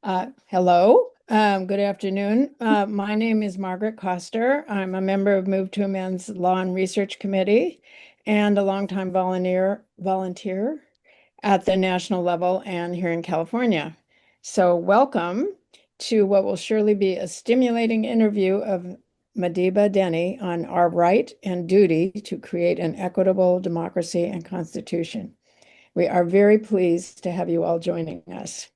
Hello, good afternoon. My name is Margaret Coster. I'm a member of Move to Amend's Law and Research Committee and a longtime volunteer at the national level and here in California. So welcome to what will surely be a stimulating interview of Madiba Dennie on our right and duty to create an equitable democracy and constitution. We are very pleased to have you all joining us.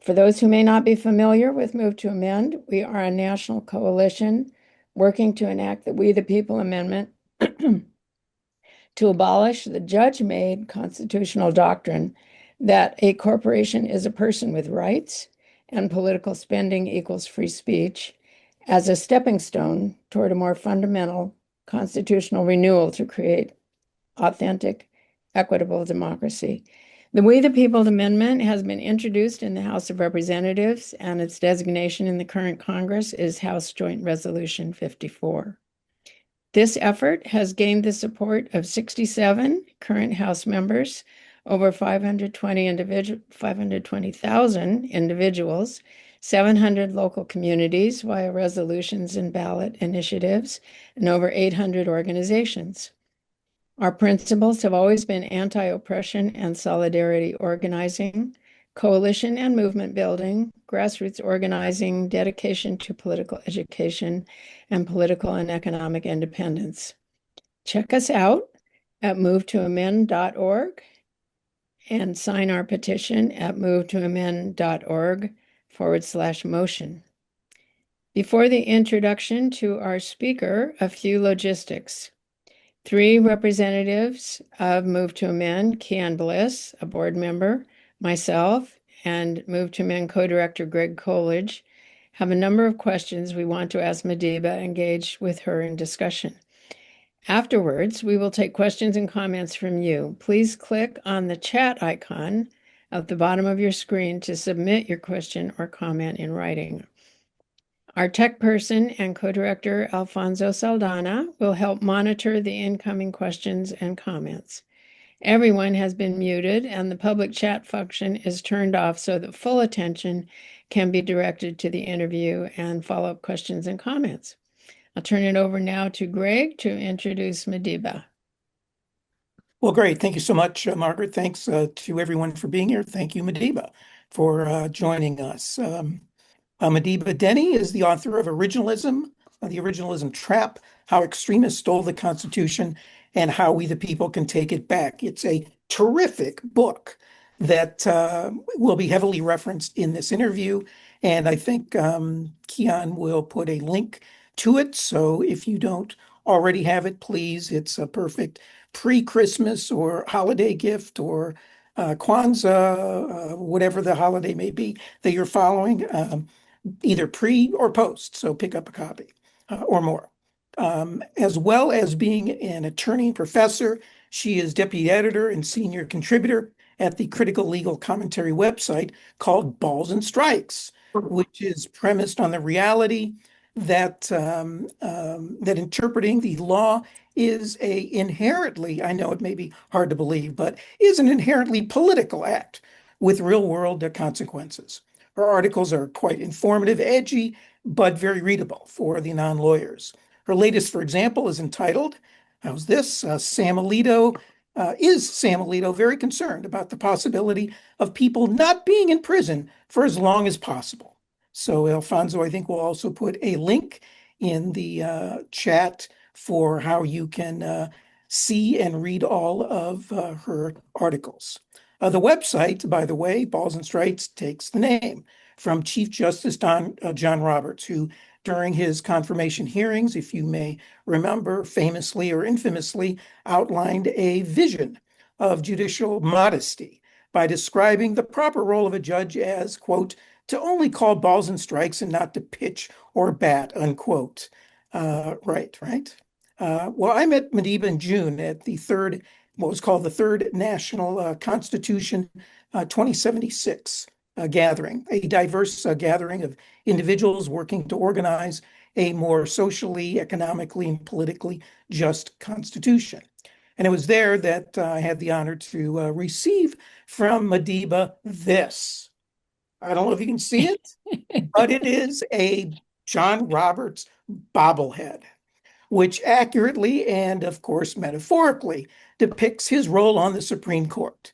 For those who may not be familiar with Move to Amend, we are a national coalition working to enact the We the People Amendment to abolish the judge-made constitutional doctrine that a corporation is a person with rights and political spending equals free speech as a stepping stone toward a more fundamental constitutional renewal to create authentic, equitable democracy. The We the People Amendment has been introduced in the House of Representatives, and its designation in the current Congress is House Joint Resolution 54. This effort has gained the support of 67 current House members, over 520,000 individuals, 700 local communities via resolutions and ballot initiatives, and over 800 organizations. Our principles have always been anti-oppression and solidarity organizing, coalition and movement building, grassroots organizing, dedication to political education, and political and economic independence. Check us out at movetoamend.org and sign our petition at movetoamend.org/motion. Before the introduction to our speaker, a few logistics. 3 representatives of Move to Amend, Kean Bliss, a board member, myself, and Move to Amend co-director Greg Coolidge, have a number of questions we want to ask Madiba, engage with her in discussion. Afterwards, we will take questions and comments from you. Please click on the chat icon at the bottom of your screen to submit your question or comment in writing. Our tech person and co-director, Alfonso Saldana, will help monitor the incoming questions and comments. Everyone has been muted and the public chat function is turned off so that full attention can be directed to the interview and follow-up questions and comments. I'll turn it over now to Greg to introduce Madiba. Well, great. Thank you so much, Margaret. Thanks to everyone for being here. Thank you, Madiba, for joining us. Madiba Dennie is the author of Originalism, the Originalism Trap, How Extremists Stole the Constitution and How We the People Can Take It Back. It's a terrific book that will be heavily referenced in this interview. And I think Kean will put a link to it. So if you don't already have it, please, it's a perfect pre-Christmas or holiday gift or Kwanzaa, whatever the holiday may be that you're following. Either pre or post, so pick up a copy or more. As well as being an attorney and professor, she is deputy editor and senior contributor at the critical legal commentary website called Balls and Strikes, which is premised on the reality that that interpreting the law is a inherently, I know it may be hard to believe, but is an inherently political act with real world consequences. Her articles are quite informative, edgy, but very readable for the non-lawyers. Her latest, for example, is entitled, how's this? Is Sam Alito very concerned about the possibility of people not being in prison for as long as possible? So Alfonso, I think, will also put a link in the chat for how you can see and read all of her articles. The website, by the way, Balls and Strikes, takes the name from Chief Justice John Roberts, who during his confirmation hearings, if you may remember, famously or infamously outlined a vision of judicial modesty by describing the proper role of a judge as, quote, to only call balls and strikes and not to pitch or bat, unquote. Right. Well, I met Madiba in June at the what was called the Third National Constitution 2076 gathering, a diverse gathering of individuals working to organize a more socially, economically, and politically just constitution. And it was there that I had the honor to receive from Madiba this. I don't know if you can see it, but it is a John Roberts bobblehead, which accurately and, of course, metaphorically depicts his role on the Supreme Court,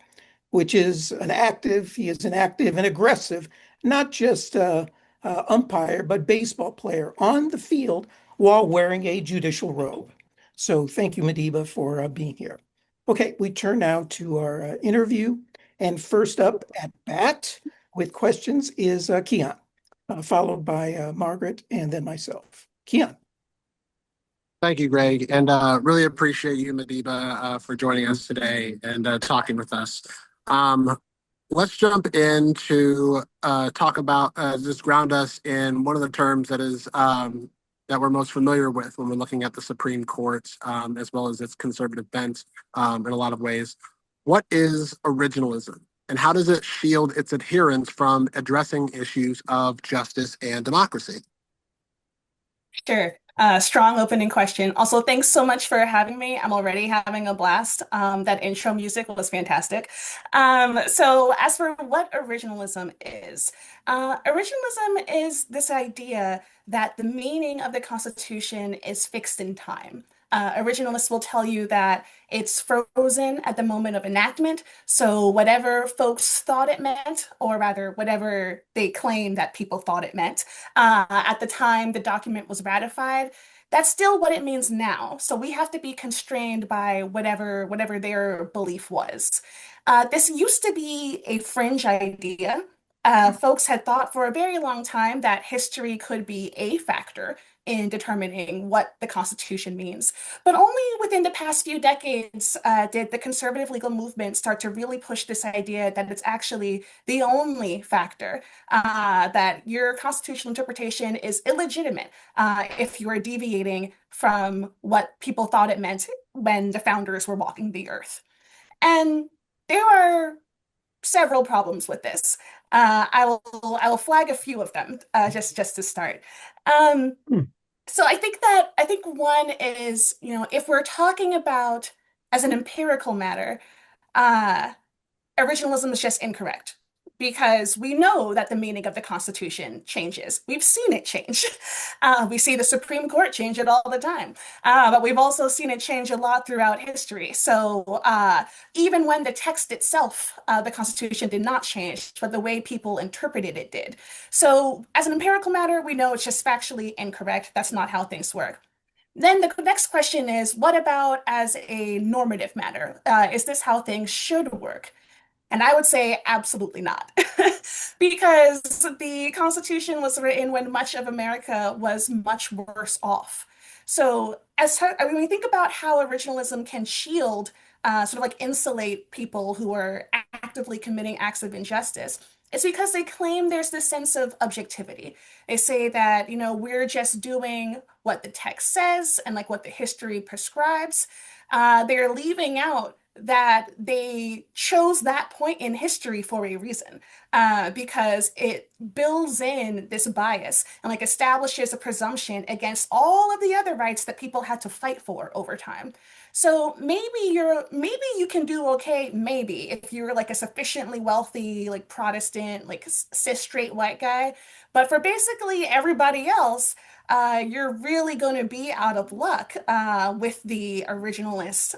which is he is an active and aggressive, not just umpire, but baseball player on the field while wearing a judicial robe. So thank you, Madiba, for being here. Okay, we turn now to our interview. And first up at bat with questions is Kian, followed by Margaret and then myself. Kian. Thank you, Greg, and really appreciate you, Madiba, for joining us today and talking with us. Um, let's jump into talk about just ground us in one of the terms that we're most familiar with when we're looking at the Supreme Court, as well as its conservative bent in a lot of ways. What is originalism, and how does it shield its adherents from addressing issues of justice and democracy? Sure. Strong opening question. Also, thanks so much for having me. I'm already having a blast. That intro music was fantastic. So as for what originalism is, originalism is this idea that the meaning of the Constitution is fixed in time. Originalists will tell you that it's frozen at the moment of enactment. So whatever folks thought it meant, or rather whatever they claim that people thought it meant, at the time the document was ratified, that's still what it means now. So we have to be constrained by whatever their belief was. This used to be a fringe idea. Folks had thought for a very long time that history could be a factor in determining what the Constitution means. But only within the past few decades did the conservative legal movement start to really push this idea that it's actually the only factor, that your constitutional interpretation is illegitimate if you are deviating from what people thought it meant when the founders were walking the earth. And there are several problems with this. I will flag a few of them just to start. So I think one is, if we're talking about as an empirical matter, uh, originalism is just incorrect because we know that the meaning of the Constitution changes. We've seen it change. We see the Supreme Court change it all the time, but we've also seen it change a lot throughout history. So even when the text itself, the Constitution did not change, but the way people interpreted it did. So as an empirical matter, we know it's just factually incorrect. That's not how things work. Then the next question is, what about as a normative matter? Is this how things should work? And I would say absolutely not. Because the Constitution was written when much of America was much worse off. So when we think about how originalism can shield, sort of like insulate people who are actively committing acts of injustice, it's because they claim there's this sense of objectivity. They say that, we're just doing what the text says and like what the history prescribes. They're leaving out that they chose that point in history for a reason, because it builds in this bias and like establishes a presumption against all of the other rights that people had to fight for over time. So maybe you can do okay, maybe if you're like a sufficiently wealthy, like Protestant, like cis straight white guy. But for basically everybody else, you're really going to be out of luck with the originalist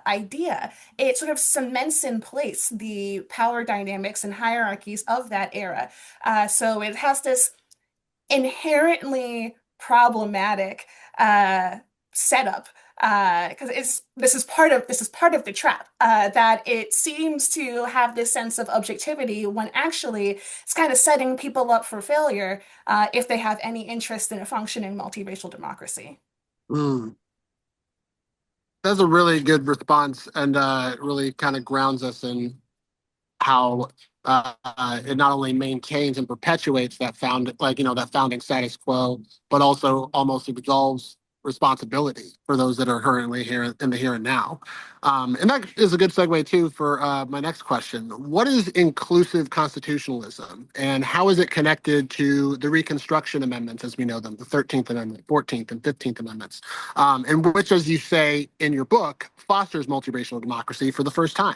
idea. It sort of cements in place the power dynamics and hierarchies of that era. So it has this inherently problematic setup, because this is part of the trap, that it seems to have this sense of objectivity when actually it's kind of setting people up for failure if they have any interest in a functioning multiracial democracy. Mm. That's a really good response, and really kind of grounds us in how it not only maintains and perpetuates that founding status quo, but also almost absolves responsibility for those that are currently here in the here and now. And that is a good segue too for my next question. What is inclusive constitutionalism, and how is it connected to the Reconstruction Amendments as we know them, the 13th Amendment, 14th and 15th Amendments, and which, as you say in your book, fosters multiracial democracy for the first time?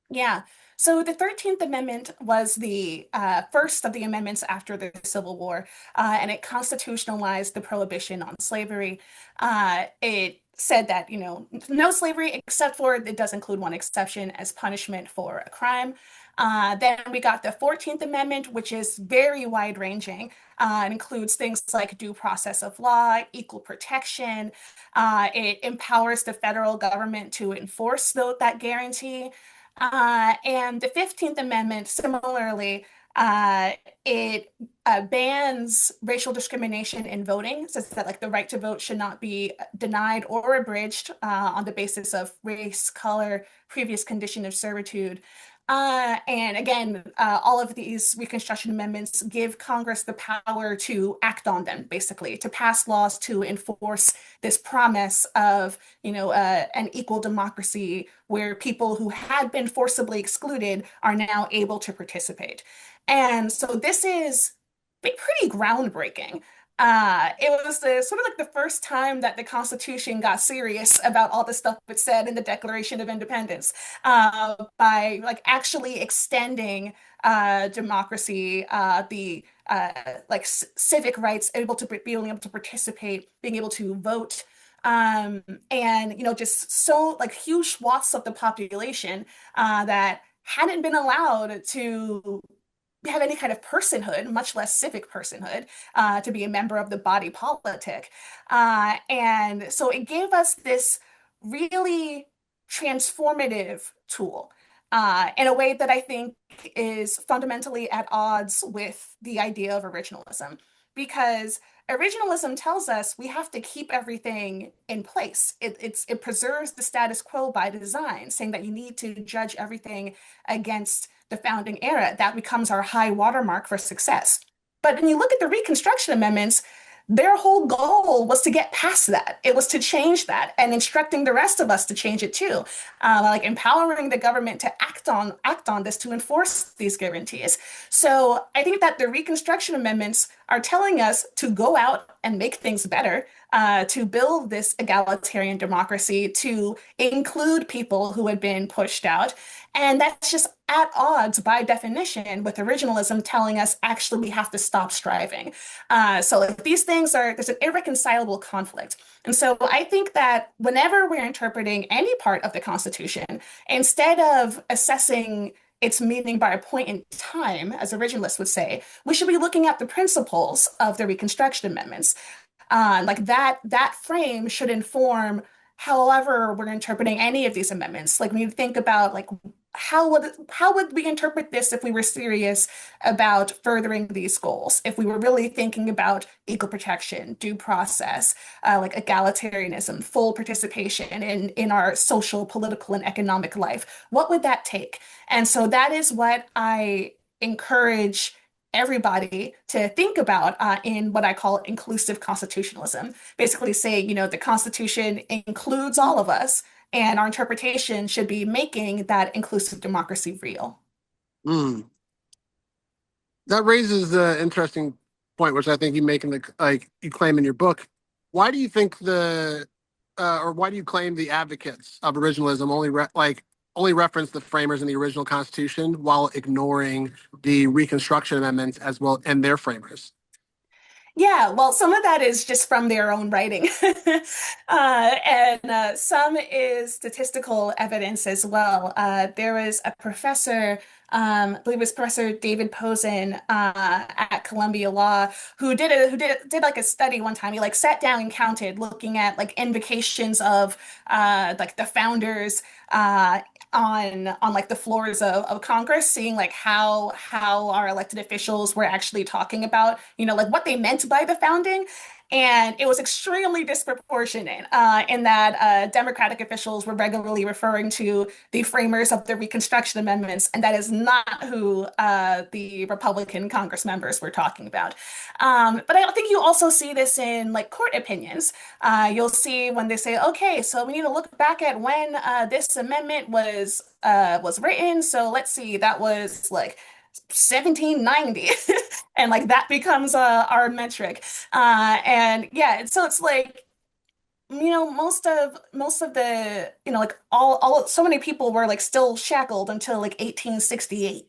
Yeah. So the 13th Amendment was the first of the amendments after the Civil War, and it constitutionalized the prohibition on slavery. It said that, no slavery except for, it does include one exception as punishment for a crime. Then we got the 14th Amendment, which is very wide-ranging. It includes things like due process of law, equal protection. It empowers the federal government to enforce that guarantee. And the 15th Amendment, similarly, uh, it bans racial discrimination in voting, says that like the right to vote should not be denied or abridged on the basis of race, color, previous condition of servitude. And again, all of these Reconstruction amendments give Congress the power to act on them, basically, to pass laws to enforce this promise of, an equal democracy where people who had been forcibly excluded are now able to participate. And so this is pretty groundbreaking. It was sort of like the first time that the Constitution got serious about all the stuff it said in the Declaration of Independence, by like actually extending democracy, the civic rights, being able to participate, being able to vote. And just so like huge swaths of the population that hadn't been allowed to have any kind of personhood, much less civic personhood, to be a member of the body politic. And so it gave us this really transformative tool in a way that I think is fundamentally at odds with the idea of originalism. Because originalism tells us we have to keep everything in place. It preserves the status quo by design, saying that you need to judge everything against the founding era. That becomes our high watermark for success. But when you look at the Reconstruction amendments, their whole goal was to get past that. It was to change that and instructing the rest of us to change it too, like empowering the government to act on this to enforce these guarantees. So I think that the Reconstruction amendments are telling us to go out and make things better, to build this egalitarian democracy, to include people who had been pushed out. And that's just at odds by definition with originalism telling us actually we have to stop striving. So like, these things there's an irreconcilable conflict. And so I think that whenever we're interpreting any part of the Constitution, instead of assessing its meaning by a point in time, as originalists would say, we should be looking at the principles of the Reconstruction Amendments. Like that frame should inform however we're interpreting any of these amendments. Like when you think about like how would we interpret this if we were serious about furthering these goals? If we were really thinking about equal protection, due process, like egalitarianism, full participation in our social, political, and economic life, what would that take? And so that is what I encourage everybody to think about in what I call inclusive constitutionalism. Basically saying, the Constitution includes all of us, and our interpretation should be making that inclusive democracy real. Mm. That raises the interesting point, which I think you make you claim in your book. Why do you think or why do you claim the advocates of originalism only reference the framers in the original Constitution while ignoring the Reconstruction amendments as well and their framers? Yeah, well, some of that is just from their own writing. And some is statistical evidence as well. There was a professor, I believe it was Professor David Posen at Columbia Law, who did like a study one time. He like sat down and counted, looking at like invocations of like the founders on like the floors of Congress, seeing like how our elected officials were actually talking about, like what they meant by the founding. And it was extremely disproportionate in that Democratic officials were regularly referring to the framers of the Reconstruction Amendments, and that is not who the Republican Congress members were talking about. But I think you also see this in like court opinions. You'll see when they say, okay, so we need to look back at when this amendment was written. So let's see, that was like 1790 and like that becomes our metric, and yeah, so it's like most of the, like all so many people were like still shackled until like 1868.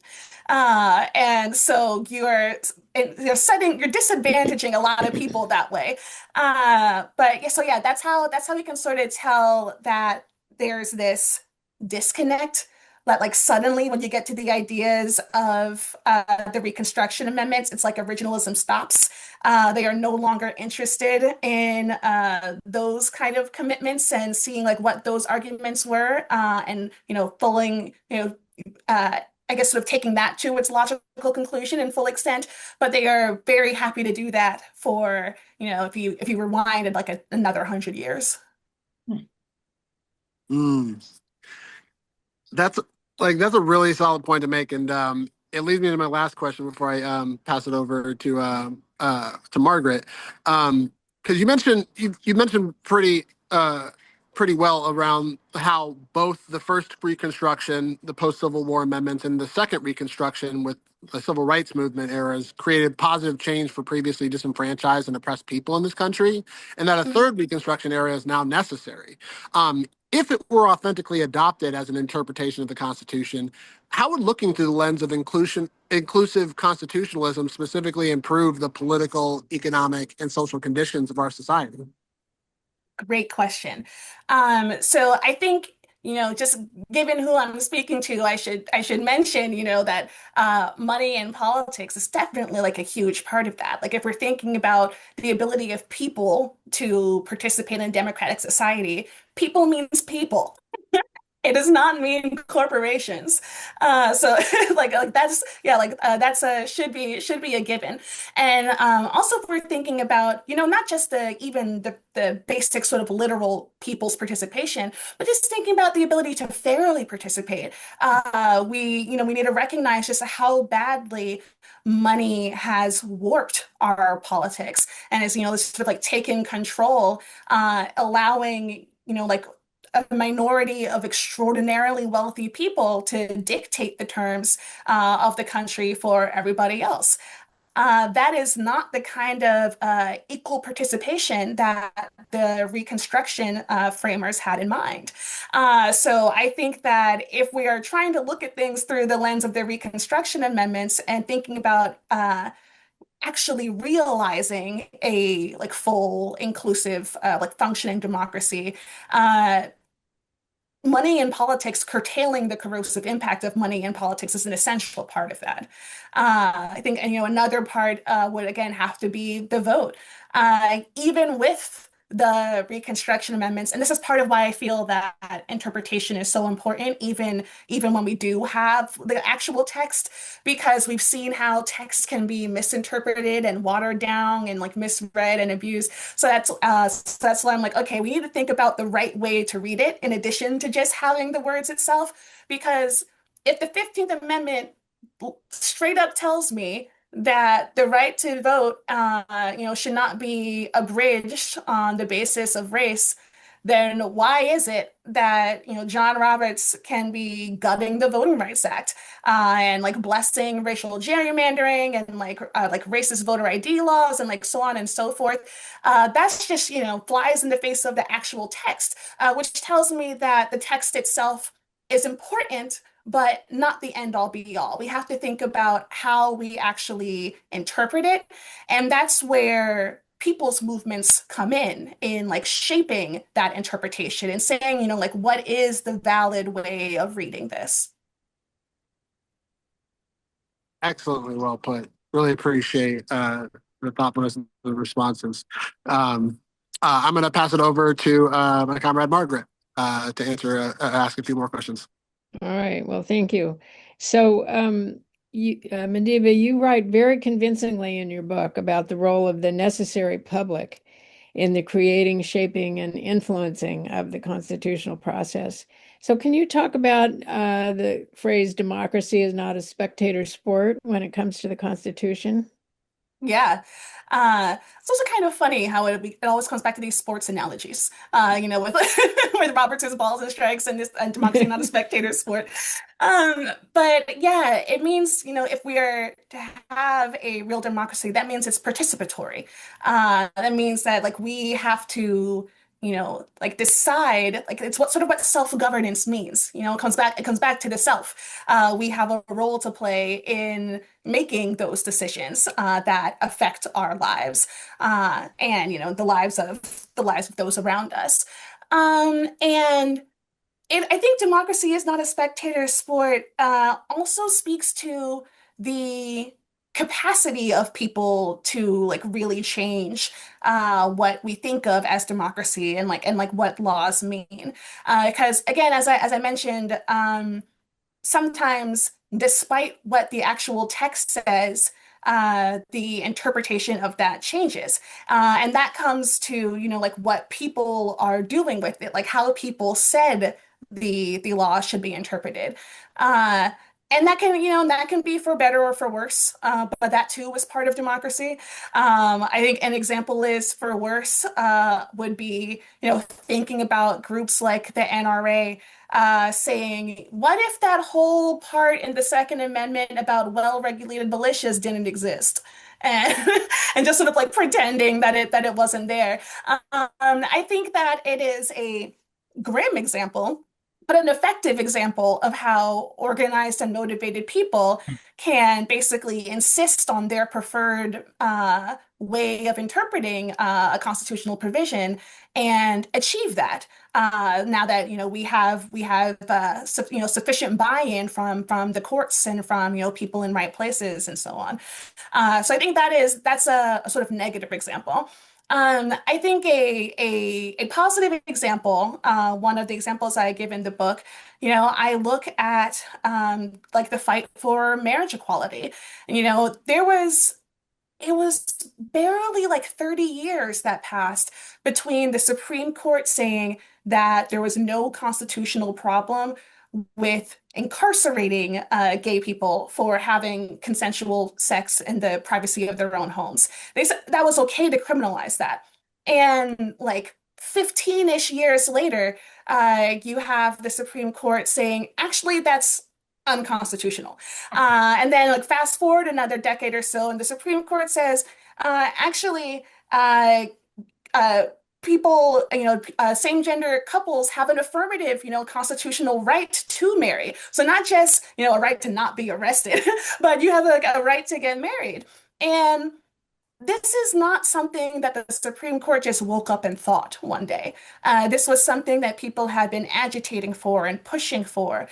And so you're disadvantaging a lot of people that way. But yeah, so yeah, that's how we can sort of tell that there's this disconnect that like suddenly when you get to the ideas of the Reconstruction Amendments, it's like originalism stops. They are no longer interested in those kind of commitments and seeing like what those arguments were, and fulling, I guess sort of taking that to its logical conclusion in full extent. But they are very happy to do that for, if you rewinded like another 100 years. Mm. That's that's a really solid point to make, and it leads me to my last question before I pass it over to Margaret, because you mentioned pretty well around how both the first Reconstruction, the post Civil War amendments, and the second Reconstruction with the civil rights movement eras created positive change for previously disenfranchised and oppressed people in this country, and that a third Reconstruction era is now necessary. If it were authentically adopted as an interpretation of the Constitution, how would looking through the lens of inclusive constitutionalism specifically improve the political, economic, and social conditions of our society? Great question. So I think, just given who I'm speaking to, I should mention, that money in politics is definitely like a huge part of that. Like if we're thinking about the ability of people to participate in democratic society, people means people. It does not mean corporations. So like that's yeah like that's a should be a given. And also if we're thinking about not just the basic sort of literal people's participation, but just thinking about the ability to fairly participate. We need to recognize just how badly money has warped our politics and is sort of like taken control, allowing like a minority of extraordinarily wealthy people to dictate the terms of the country for everybody else. That is not the kind of equal participation that the Reconstruction framers had in mind. So I think that if we are trying to look at things through the lens of the Reconstruction amendments and thinking about actually realizing a like full, inclusive, like functioning democracy, money in politics, curtailing the corrosive impact of money in politics is an essential part of that. I think, and another part would again have to be the vote. Even with the Reconstruction Amendments, and this is part of why I feel that interpretation is so important, even when we do have the actual text, because we've seen how text can be misinterpreted and watered down and like misread and abused. So that's why I'm like, okay, we need to think about the right way to read it in addition to just having the words itself. Because if the 15th Amendment straight up tells me that the right to vote, should not be abridged on the basis of race, then why is it that, John Roberts can be gutting the Voting Rights Act, and like blessing racial gerrymandering and like racist voter ID laws and like so on and so forth? That's just, flies in the face of the actual text, which tells me that the text itself is important, but not the end all be all. We have to think about how we actually interpret it. And that's where people's movements come in like shaping that interpretation and saying, like what is the valid way of reading this? Excellently well put. Really appreciate the thoughtfulness and the responses. I'm going to pass it over to my comrade Margaret to ask a few more questions. All right. Well, thank you. So, Madiba, you write very convincingly in your book about the role of the necessary public in the creating, shaping, and influencing of the constitutional process. So, can you talk about the phrase "democracy is not a spectator sport" when it comes to the Constitution? Yeah. It's also kind of funny how it always comes back to these sports analogies, with with Roberts's balls and strikes and democracy not a spectator sport. But yeah, it means, if we are to have a real democracy, that means it's participatory. That means that like we have to like decide, like it's what self-governance means. It comes back to the self. We have a role to play in making those decisions that affect our lives, and the lives of those around us. And I think democracy is not a spectator sport also speaks to the capacity of people to like really change what we think of as democracy and what laws mean. Because again, as I mentioned, sometimes despite what the actual text says, the interpretation of that changes. And that comes to, like what people are doing with it, like how people said the law should be interpreted. Uh, and that can be for better or for worse, but that too was part of democracy. I think an example is for worse would be, thinking about groups like the NRA saying, what if that whole part in the Second Amendment about well-regulated militias didn't exist? And, and just sort of like pretending that it wasn't there. I think that it is a grim example, but an effective example of how organized and motivated people can basically insist on their preferred way of interpreting a constitutional provision and achieve that. Now that we have sufficient buy-in from the courts and from people in right places and so on. So I think that's a sort of negative example. I think a positive example, one of the examples I give in the book, I look at like the fight for marriage equality. It was barely like 30 years that passed between the Supreme Court saying that there was no constitutional problem with incarcerating gay people for having consensual sex in the privacy of their own homes. They said that was okay to criminalize that. And like 15-ish years later, you have the Supreme Court saying, actually, that's unconstitutional. And then like fast forward another decade or so, and the Supreme Court says, actually, uh, people, same-gender couples have an affirmative, constitutional right to marry. So not just, a right to not be arrested, but you have like a right to get married. And this is not something that the Supreme Court just woke up and thought one day. This was something that people had been agitating for and pushing for,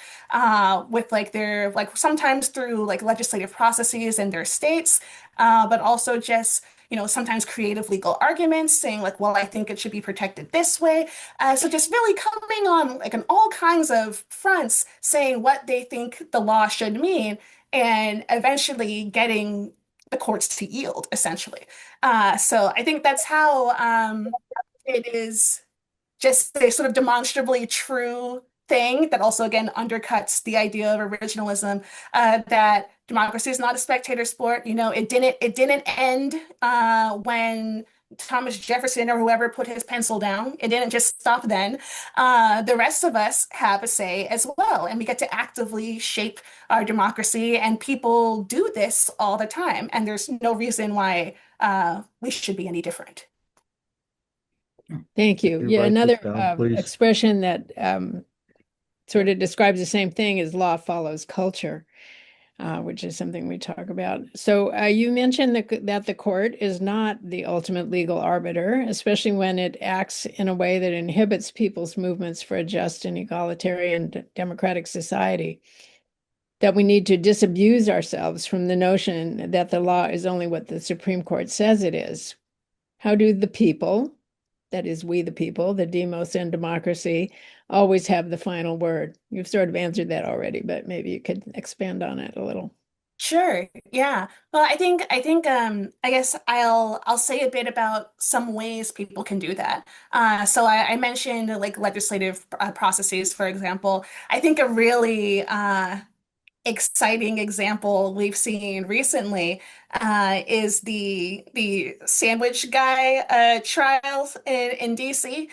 with like their like sometimes through like legislative processes in their states, but also just sometimes creative legal arguments saying like, well, I think it should be protected this way. So just really coming on like on all kinds of fronts, saying what they think the law should mean, and eventually getting the courts to yield, essentially. So I think that's how it is just a sort of demonstrably true thing that also, again, undercuts the idea of originalism, that democracy is not a spectator sport. It didn't end when Thomas Jefferson or whoever put his pencil down. It didn't just stop then. The rest of us have a say as well, and we get to actively shape our democracy, and people do this all the time, and there's no reason why we should be any different. Thank you. Could Yeah, write another this down, please? expression that sort of describes the same thing is law follows culture, which is something we talk about. So you mentioned that the court is not the ultimate legal arbiter, especially when it acts in a way that inhibits people's movements for a just and egalitarian democratic society. That we need to disabuse ourselves from the notion that the law is only what the Supreme Court says it is. How do the people, that is, we the people, the demos in democracy, always have the final word? You've sort of answered that already, but maybe you could expand on it a little. Sure. Yeah. Well, I guess I'll say a bit about some ways people can do that. So I mentioned like legislative processes, for example. I think a really exciting example we've seen recently is the sandwich guy trials in DC.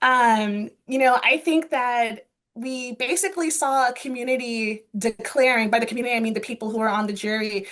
I think that we basically saw a community declaring, by the community, I mean the people who are on the jury,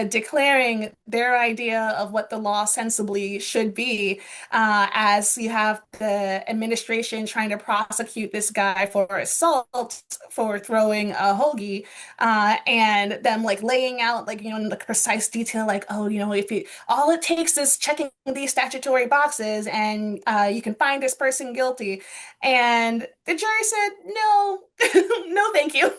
declaring their idea of what the law sensibly should be, as you have the administration trying to prosecute this guy for assault for throwing a hoagie, and them like laying out like, in the precise detail, like, oh, if you, all it takes is checking these statutory boxes and you can find this person guilty. And the jury said, no, no, thank you.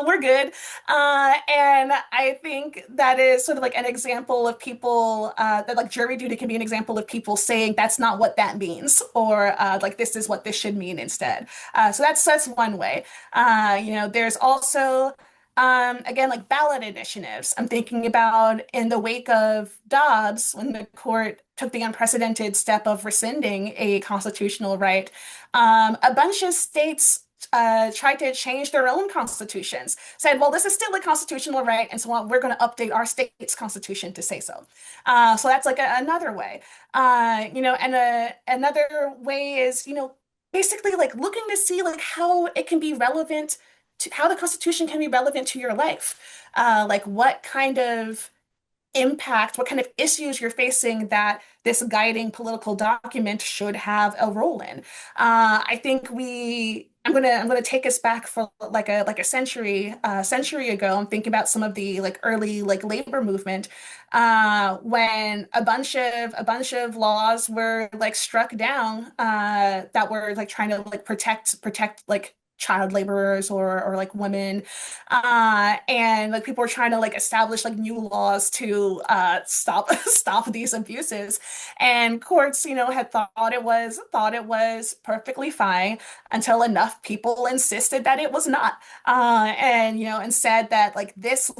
We're good. And I think that is sort of like an example of people, that like jury duty can be an example of people saying that's not what that means, or like this is what this should mean instead. So that's one way. There's also again, like ballot initiatives. I'm thinking about in the wake of Dobbs, when the court took the unprecedented step of rescinding a constitutional right, a bunch of states tried to change their own constitutions, said, well, this is still a constitutional right, and so on, we're going to update our state's constitution to say so. So that's like another way. And another way is, basically like looking to see like how it can be relevant to how the Constitution can be relevant to your life. Like what kind of impact, what kind of issues you're facing that this guiding political document should have a role in. I think I'm gonna take us back for like a century ago. I'm thinking about some of the like early like labor movement, when a bunch of laws were like struck down, that were like trying to like protect like child laborers or like women, and like people were trying to like establish like new laws to stop these abuses, and courts had thought it was perfectly fine until enough people insisted that it was not, and said that like this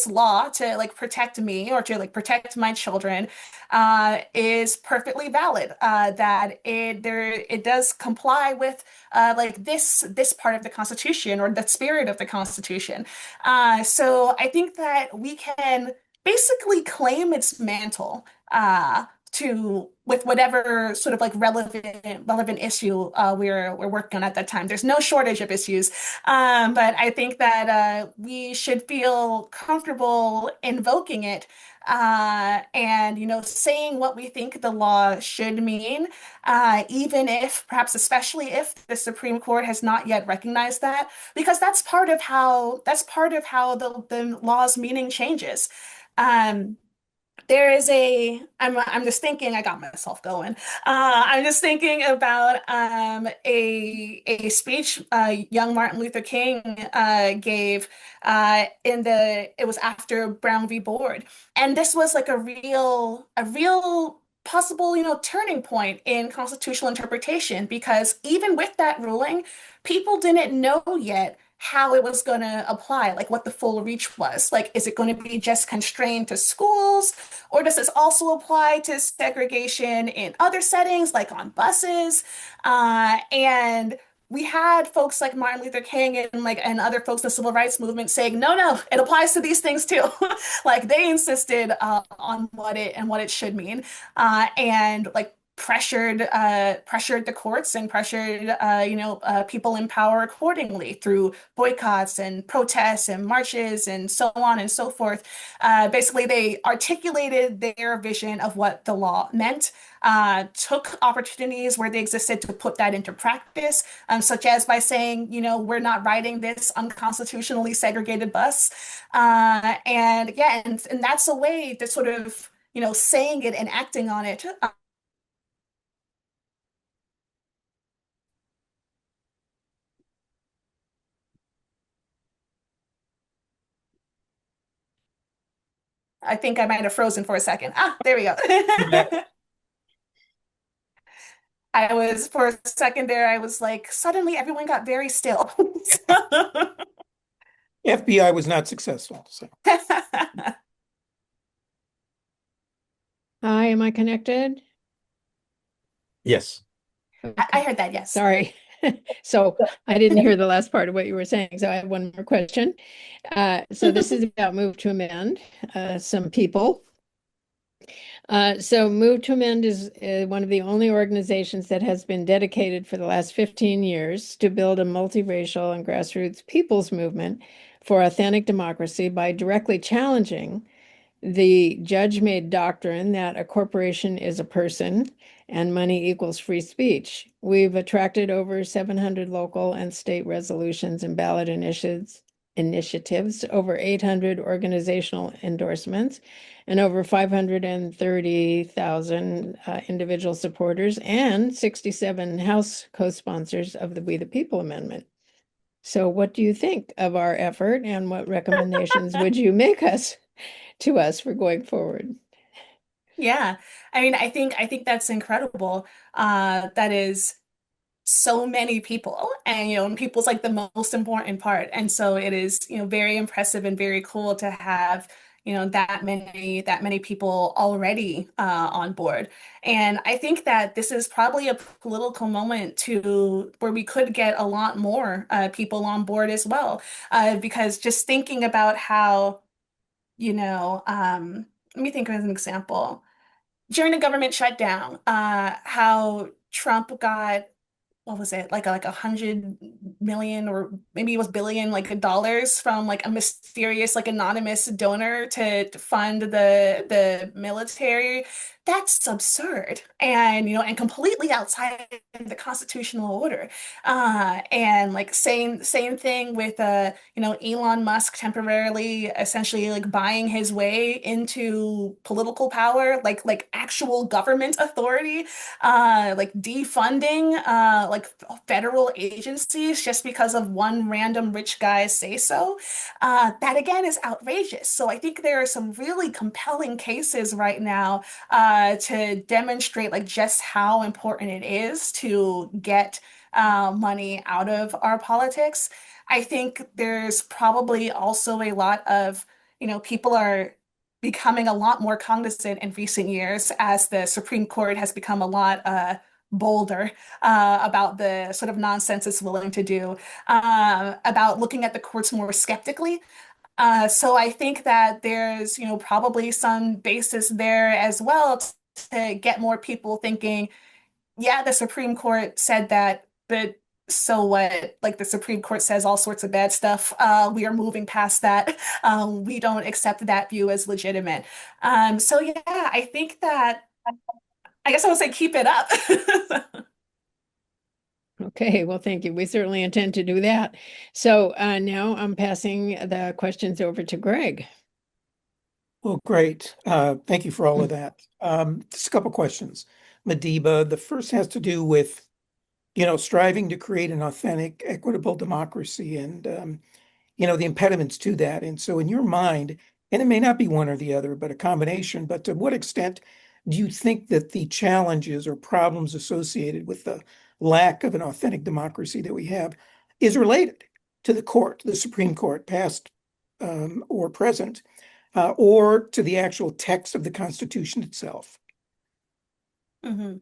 law to like protect me or to like protect my children is perfectly valid, that it does comply with like this part of the Constitution or the spirit of the Constitution. So I think that we can basically claim its mantle, to with whatever sort of like relevant issue we're working on at that time. There's no shortage of issues, but I think that we should feel comfortable invoking it, and saying what we think the law should mean, even if perhaps especially if the Supreme Court has not yet recognized that, because that's part of how the law's meaning changes. Um, I'm just thinking, I got myself going. I'm just thinking about a speech young Martin Luther King gave, it was after Brown v. Board. And this was like a real possible, turning point in constitutional interpretation, because even with that ruling, people didn't know yet how it was going to apply, like what the full reach was. Like, is it going to be just constrained to schools, or does this also apply to segregation in other settings, like on buses? And we had folks like Martin Luther King and other folks in the civil rights movement saying, no, no, it applies to these things too. Like they insisted on what it should mean, and like pressured the courts and pressured people in power accordingly through boycotts and protests and marches and so on and so forth. Basically, they articulated their vision of what the law meant, took opportunities where they existed to put that into practice, such as by saying, we're not riding this unconstitutionally segregated bus. And yeah, and that's a way to sort of, saying it and acting on it. I think I might have frozen for a second. There we go. For a second there, I was like, suddenly everyone got very still. FBI was not successful. So Hi, am I connected? Yes. I heard that, yes. Sorry. So I didn't hear the last part of what you were saying. So I have one more question. So this is about move to amend. Some people So Move to Amend is one of the only organizations that has been dedicated for the last 15 years to build a multiracial and grassroots people's movement for authentic democracy by directly challenging the judge-made doctrine that a corporation is a person and money equals free speech. We've attracted over 700 local and state resolutions and ballot initiatives, over 800 organizational endorsements, and over 530,000 individual supporters and 67 House co-sponsors of the We the People Amendment. So what do you think of our effort, and what recommendations would you make to us for going forward? Yeah. I mean, I think that's incredible. That is so many people, and and people's like the most important part. And so it is, very impressive and very cool to have, that many people already on board. And I think that this is probably a political moment to where we could get a lot more people on board as well. Because just thinking about how, let me think of an example. During the government shutdown, how Trump got, what was it, like 100 million, or maybe it was billion, like dollars from like a mysterious like anonymous donor to fund the military. That's absurd, and and completely outside the constitutional order. And like same thing with Elon Musk temporarily essentially like buying his way into political power, like actual government authority, like defunding like federal agencies just because of one random rich guy's say so. That again is outrageous. So I think there are some really compelling cases right now to demonstrate like just how important it is to get money out of our politics. I think there's probably also a lot of, people are becoming a lot more cognizant in recent years as the Supreme Court has become a lot bolder about the sort of nonsense it's willing to do, about looking at the courts more skeptically. So I think that there's, probably some basis there as well to get more people thinking, yeah, the Supreme Court said that, but so what? Like the Supreme Court says all sorts of bad stuff. We are moving past that. We don't accept that view as legitimate. So yeah, I think that I guess I would say keep it up. Okay, well, thank you. We certainly intend to do that. So now I'm passing the questions over to Greg. Well, great. Thank you for all of that. Just a couple questions. Madiba, the first has to do with, striving to create an authentic, equitable democracy and, the impediments to that. And so in your mind, and it may not be one or the other, but a combination, but to what extent do you think that the challenges or problems associated with the lack of an authentic democracy that we have is related to the court, the Supreme Court, past or present, or to the actual text of the Constitution itself? Mhm.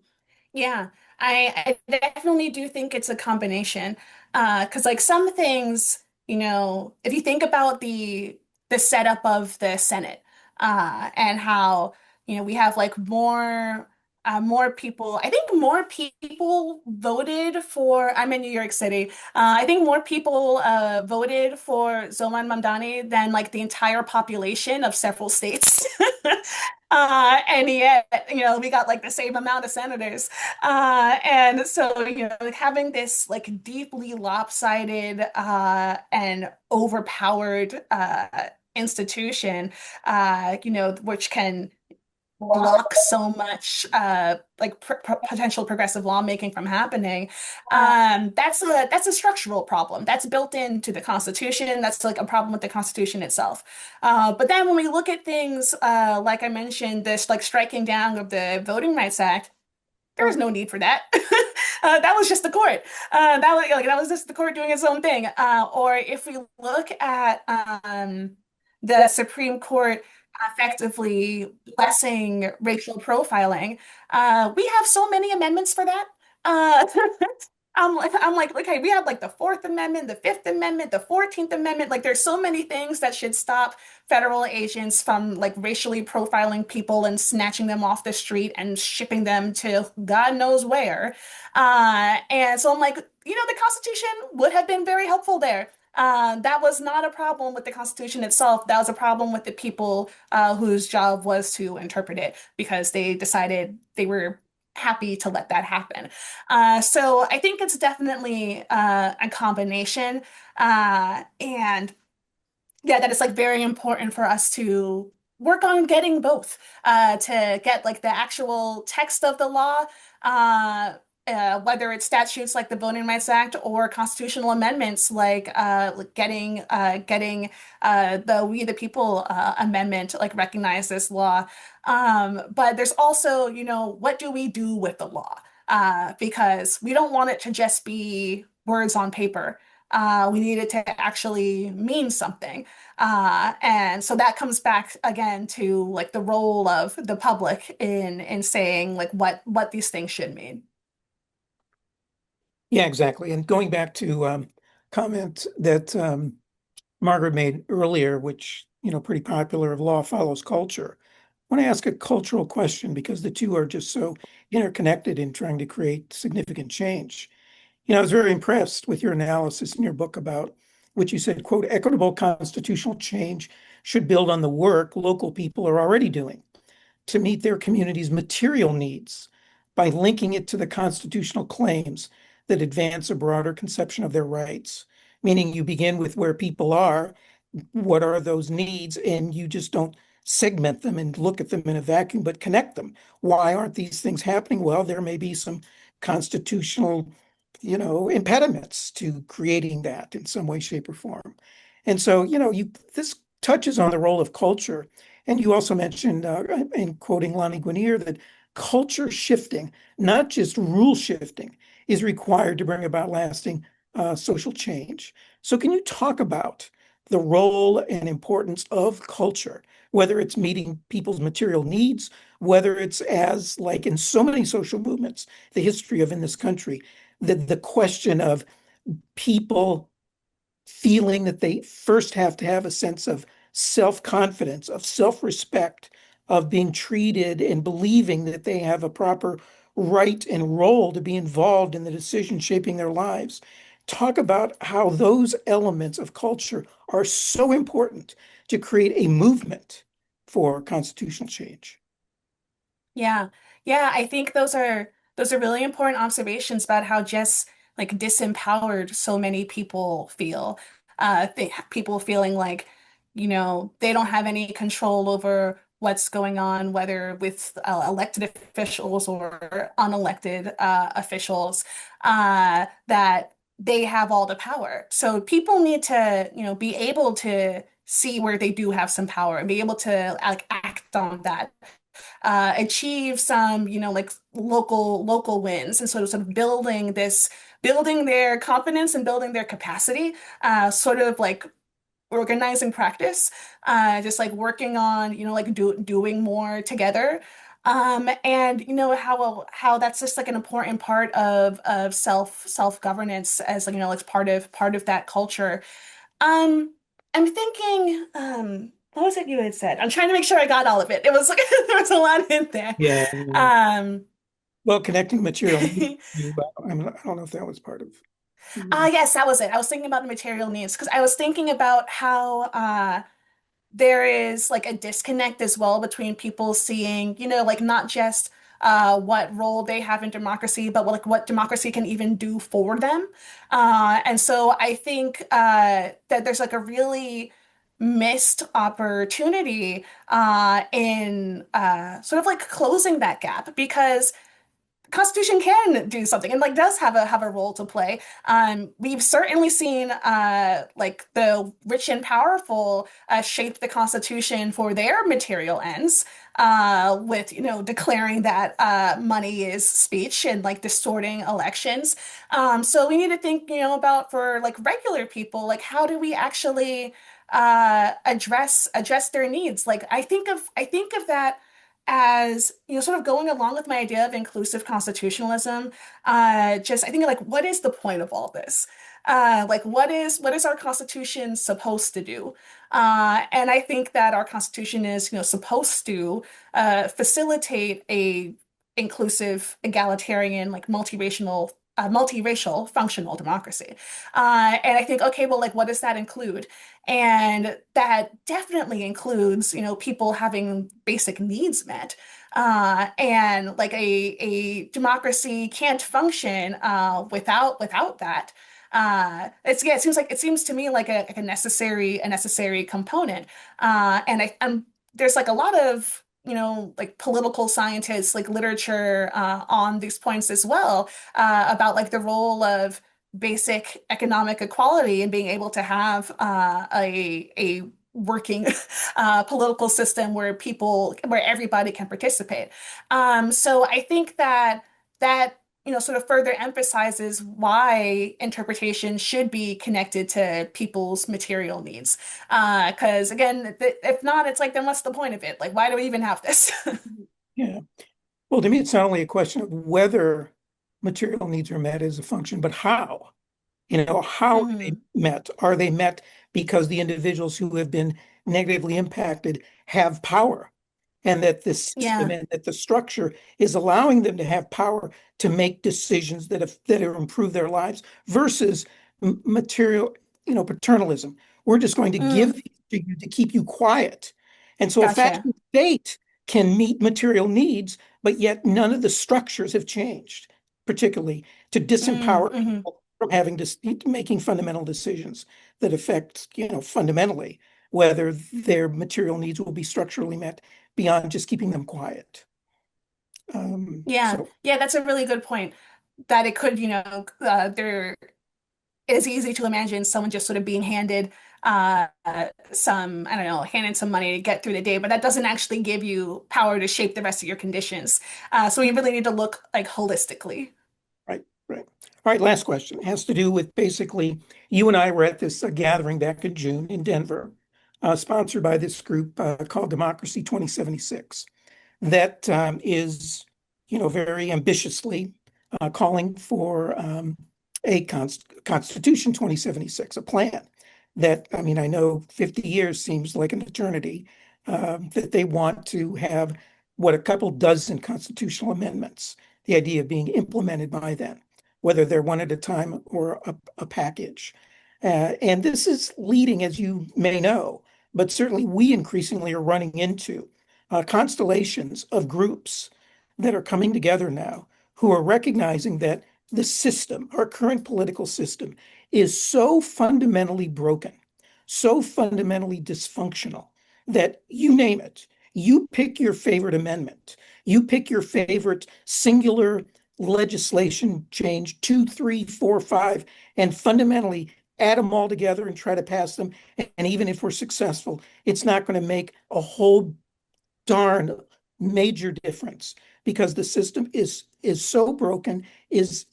Yeah, I definitely do think it's a combination. Because like some things, if you think about the setup of the Senate, and how, we have like more people. I think more people voted for, I'm in New York City. I think more people voted for Zoman Mamdani than like the entire population of several states. And yet, we got like the same amount of senators. And so, like, having this like deeply lopsided and overpowered institution, which can block so much like potential progressive lawmaking from happening. That's a structural problem that's built into the Constitution. That's like a problem with the Constitution itself. But then when we look at things like I mentioned, this like striking down of the Voting Rights Act, there was no need for that. That was just the court. That was just the court doing its own thing. Or if we look at the Supreme Court effectively blessing racial profiling, we have so many amendments for that. I'm like, okay, we have like the Fourth Amendment, the Fifth Amendment, the 14th Amendment. Like, there's so many things that should stop federal agents from like racially profiling people and snatching them off the street and shipping them to God knows where. And so I'm like, the Constitution would have been very helpful there. That was not a problem with the Constitution itself. That was a problem with the people whose job was to interpret it because they decided they were happy to let that happen. So I think it's definitely a combination. And yeah, that it's like very important for us to work on getting both, to get like the actual text of the law, whether it's statutes like the Voting Rights Act or constitutional amendments like getting the We the People amendment like recognize this law. But there's also, what do we do with the law? Because we don't want it to just be words on paper. We need it to actually mean something. And so that comes back again to like the role of the public in saying like what these things should mean. Yeah, exactly. And going back to comment that Margaret made earlier, which, pretty popular, of law follows culture. I want to ask a cultural question because the two are just so interconnected in trying to create significant change. I was very impressed with your analysis in your book about which you said, quote, equitable constitutional change should build on the work local people are already doing to meet their community's material needs by linking it to the constitutional claims that advance a broader conception of their rights. Meaning you begin with where people are, what are those needs, and you just don't segment them and look at them in a vacuum, but connect them. Why aren't these things happening? Well, there may be some constitutional, impediments to creating that in some way, shape, or form. And so, this touches on the role of culture. And you also mentioned, in quoting Lonnie Guinier, that culture shifting, not just rule shifting, is required to bring about lasting social change. So, can you talk about the role and importance of culture, whether it's meeting people's material needs, whether it's as, like in so many social movements, the history of in this country, the question of people feeling that they first have to have a sense of self-confidence, of self-respect, of being treated and believing that they have a proper right and role to be involved in the decision shaping their lives. Talk about how those elements of culture are so important to create a movement for constitutional change. Yeah. Yeah, I think those are really important observations about how just like disempowered so many people feel. People feeling like, they don't have any control over what's going on, whether with elected officials or unelected officials, that they have all the power. So people need to, be able to see where they do have some power and be able to like act on that, achieve some, like local wins, and sort of building their confidence and building their capacity, sort of like organizing practice, just like working on, like doing more together. And how that's just like an important part of self-governance as like, like part of that culture. Um, I'm thinking, what was it you had said? I'm trying to make sure I got all of it. It was like there was a lot in there. Yeah. Um, Well, connecting material needs, I don't know if that was part of. yes, that was it. I was thinking about the material needs because I was thinking about how there is like a disconnect as well between people seeing, like not just what role they have in democracy, but like what democracy can even do for them. And so I think that there's like a really missed opportunity in sort of like closing that gap because Constitution can do something and like does have a role to play. We've certainly seen like the rich and powerful shape the Constitution for their material ends, with declaring that money is speech and like distorting elections. So we need to think about for like regular people, like how do we actually address their needs? Like I think of that as sort of going along with my idea of inclusive constitutionalism, just I think like, what is the point of all this? Like, what is our Constitution supposed to do? And I think that our Constitution is, supposed to facilitate a inclusive, egalitarian, like multiracial functional democracy. And I think, okay, well, like, what does that include? And that definitely includes, people having basic needs met. And like a democracy can't function without that. It seems to me like a necessary component. And there's like a lot of like political scientists, like literature on these points as well, about like the role of basic economic equality and being able to have a working political system where everybody can participate. So I think that sort of further emphasizes why interpretation should be connected to people's material needs. Because again, if not, it's like, then what's the point of it? Like, why do we even have this? Yeah. Well, to me, it's not only a question of whether material needs are met as a function, but how. How are they Mhm. met? Are they met because the individuals who have been negatively impacted have power, and that the system Yeah. and that the structure is allowing them to have power to make decisions that improve their lives versus material, paternalism. We're just going to give Mm, these to you to keep you quiet. And so a gotcha. fascist state can meet material needs, but yet none of the structures have changed, particularly to Mm, disempower mhm. people from having to making fundamental decisions that affect, fundamentally whether their material needs will be structurally met beyond just keeping them quiet. Yeah. So Yeah, that's a really good point. That it could, there is easy to imagine someone just sort of being handed I don't know, handed some money to get through the day, but that doesn't actually give you power to shape the rest of your conditions. So you really need to look like holistically. right, right. All right, last question. It has to do with basically you and I were at this gathering back in June in Denver, sponsored by this group called Democracy 2076, that is, very ambitiously calling for a Constitution 2076, a plan that, I mean, I know 50 years seems like an eternity, that they want to have what a couple dozen constitutional amendments, the idea of being implemented by then, whether they're one at a time or a package. And this is leading, as you may know, but certainly we increasingly are running into constellations of groups that are coming together now who are recognizing that the system, our current political system, is so fundamentally broken, so fundamentally dysfunctional that you name it, you pick your favorite amendment, you pick your favorite singular legislation change, two, three, four, five, and fundamentally add them all together and try to pass them. And even if we're successful, it's not going to make a whole darn major difference because the system is so broken, is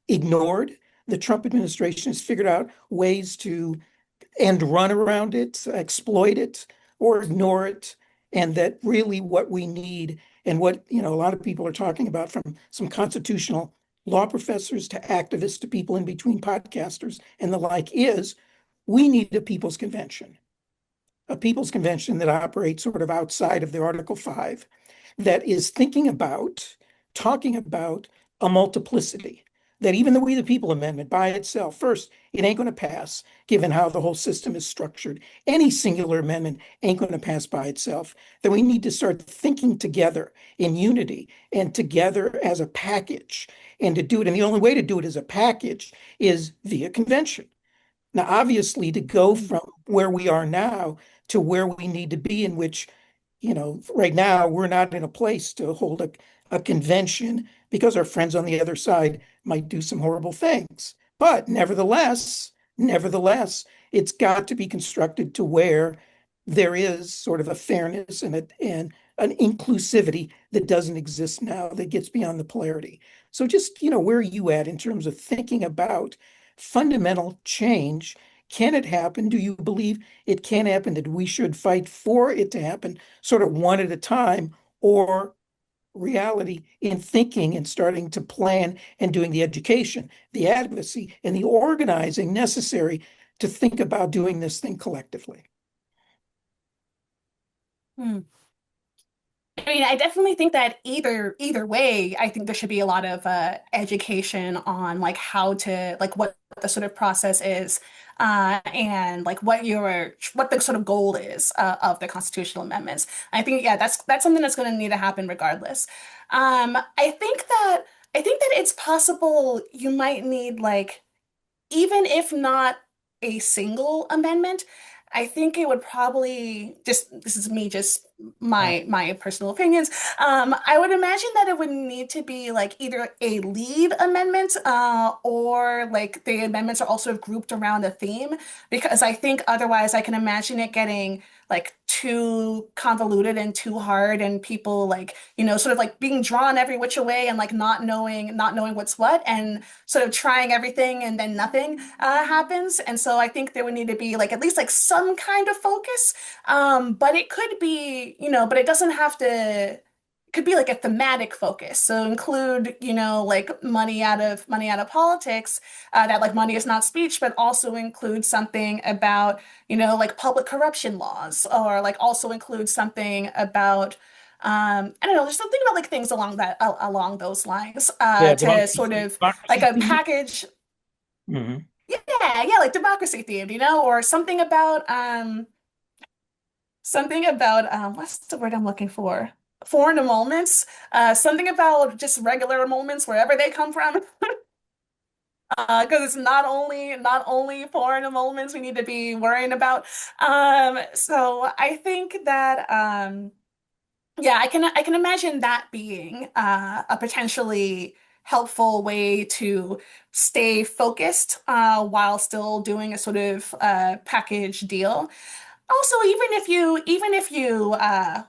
ignored. The Trump administration has figured out ways to end run around it, exploit it, or ignore it. And that really what we need and what a lot of people are talking about, from some constitutional law professors to activists to people in between, podcasters and the like, is we need a people's convention that operates sort of outside of the Article 5, that is talking about a multiplicity, that even the We the People Amendment by itself, first, it ain't going to pass, given how the whole system is structured. Any singular amendment ain't going to pass by itself. That we need to start thinking together in unity and together as a package, and to do it. And the only way to do it as a package is via convention. Now, obviously, to go from where we are now to where we need to be, in which, right now we're not in a place to hold a convention because our friends on the other side might do some horrible things. But nevertheless, it's got to be constructed to where there is sort of a fairness and an inclusivity that doesn't exist now, that gets beyond the polarity. So just, where are you at in terms of thinking about fundamental change? Can it happen? Do you believe it can happen, that we should fight for it to happen sort of one at a time? or reality in thinking and starting to plan and doing the education, the advocacy, and the organizing necessary to think about doing this thing collectively. Hmm. I mean, I definitely think that either way, I think there should be a lot of education on like how to like what the sort of process is, and like what the sort of goal is of the constitutional amendments. I think yeah, that's something that's going to need to happen regardless. I think that it's possible you might need like even if not a single amendment, I think it would probably just this is me just my personal opinions. I would imagine that it would need to be like either a lead amendment, or like the amendments are also grouped around a theme, because I think otherwise I can imagine it getting like too convoluted and too hard and people like, sort of like being drawn every which way and like not knowing what's what and sort of trying everything and then nothing happens. And so I think there would need to be like at least like some kind of focus. But it could be, but it doesn't have to. It could be like a thematic focus. So include, like money out of politics, that like money is not speech, but also include something about, like public corruption laws, or like also include something about I don't know, there's something about like things along those lines, Yeah, to sort of like democracy a theme. package. Mhm. Yeah, like democracy themed, or something about what's the word I'm looking for? Foreign emoluments. Something about just regular emoluments wherever they come from. Because it's not only foreign emoluments we need to be worrying about. So I think that yeah, I can imagine that being a potentially helpful way to stay focused, while still doing a sort of package deal. Also, even if you